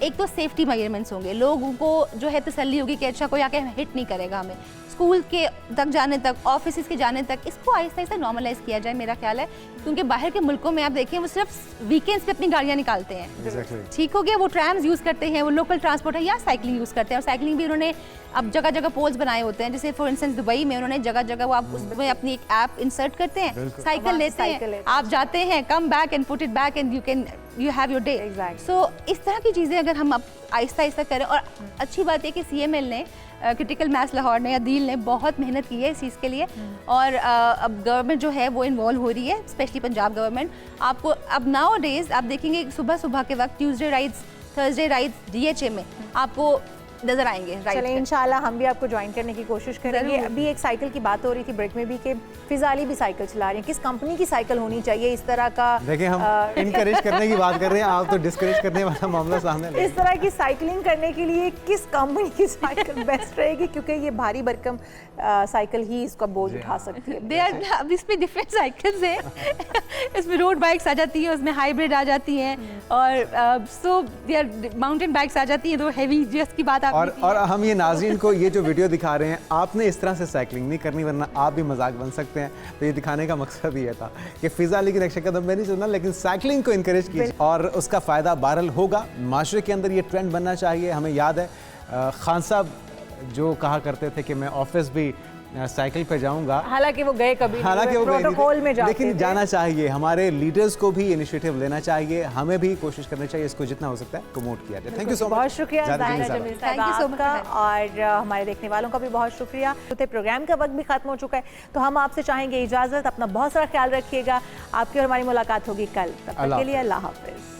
एक तो सेफ्टी मेजरमेंट्स होंगे, लोगों को जो है तसल्ली होगी कि अच्छा कोई आके हिट नहीं करेगा हमें, स्कूल के तक जाने तक, ऑफिस के जाने तक इसको आहिस्ता आहिस्ता नॉर्मलाइज किया जाए, मेरा ख्याल है, क्योंकि बाहर के मुल्कों में आप देखें वो सिर्फ वीकेंड्स पे अपनी गाड़ियाँ निकालते हैं, ठीक हो गया, वो ट्रैम्स यूज़ करते हैं, वो लोकल ट्रांसपोर्ट है, या साइकिलिंग यूज़ करते हैं। और साइकिलिंग भी उन्होंने अब जगह जगह पोल्स बनाए होते हैं, जैसे फॉर इंस्टेंस दुबई में उन्होंने जगह जगह वो आप उसमें अपनी एक ऐप इंसर्ट करते हैं, साइकिल लेते हैं, आप जाते हैं, come back and put it back and you have your day. So इस तरह की चीज़ें अगर हम अब आहिस्ता आहिस्ता करें, और अच्छी बात है कि CML ने, क्रिटिकल मैथ्स लाहौर ने या दील ने बहुत मेहनत की है इस चीज़ के लिए, और अब गवर्नमेंट जो है वो इन्वॉल्व हो रही है, स्पेशली पंजाब गवर्नमेंट। आपको अब नाउ डेज आप देखेंगे सुबह सुबह के वक्त Tuesday rides, Thursday rides DHA में आपको नजर आएंगे। चलें, इंशाल्लाह हम भी आपको ज्वाइन करने की कोशिश करेंगे। अभी एक साइकिल की बात हो रही थी ब्रेक में भी कि फिजाली भी साइकिल चला रही हैं, किस कंपनी की साइकिल होनी चाहिए, इस तरह का? देखिए, हम इनकरेज करने की बात कर रहे हैं, आप तो डिस्करेज करने वाला मामला सामने। इस तरह की साइकिलिंग करने के लिए किस कंपनी की साइकिल बेस्ट रहेगी, क्योंकि ये भारी भरकम साइकिल ही इसका बोझ उठा सकती है। अब इसमें डिफरेंट साइकिल्स हैं, इसमें रोड बाइक्स आ जाती हैं, उसमें हाइब्रिड आ जाती हैं, और सो माउंटेन बाइक्स आ जाती हैं, तो हैवी जिसकी बात और हम ये नाज़रीन को ये जो वीडियो दिखा रहे हैं, आपने इस तरह से साइकिलिंग नहीं करनी, वरना आप भी मजाक बन सकते हैं। तो ये दिखाने का मकसद ये था कि फिजा लेकिन नक्शे कदम में नहीं चलना, लेकिन साइकिलिंग को इनकरेज कीजिए, और उसका फ़ायदा बहरहाल होगा। माशरे के अंदर ये ट्रेंड बनना चाहिए। हमें याद है खान साहब जो कहा करते थे कि मैं ऑफिस भी साइकिल पे जाऊंगा, हालांकि वो गए कभी, हालांकि वो प्रोटोकॉल में जाते लेकिन जाना चाहिए। हमारे लीडर्स को भी इनिशिएटिव लेना चाहिए, हमें भी कोशिश करनी चाहिए इसको जितना हो सकता है प्रमोट किया जाए। थैंक यू सो मच, बहुत शुक्रिया थैंक यू सो मच, और हमारे देखने वालों का भी बहुत शुक्रिया। तो प्रोग्राम का वक्त भी खत्म हो चुका है, तो हम आपसे चाहेंगे इजाजत, अपना बहुत सारा ख्याल रखिएगा। आपकी और हमारी मुलाकात होगी कल, तब तक के लिए अल्लाह हाफिज।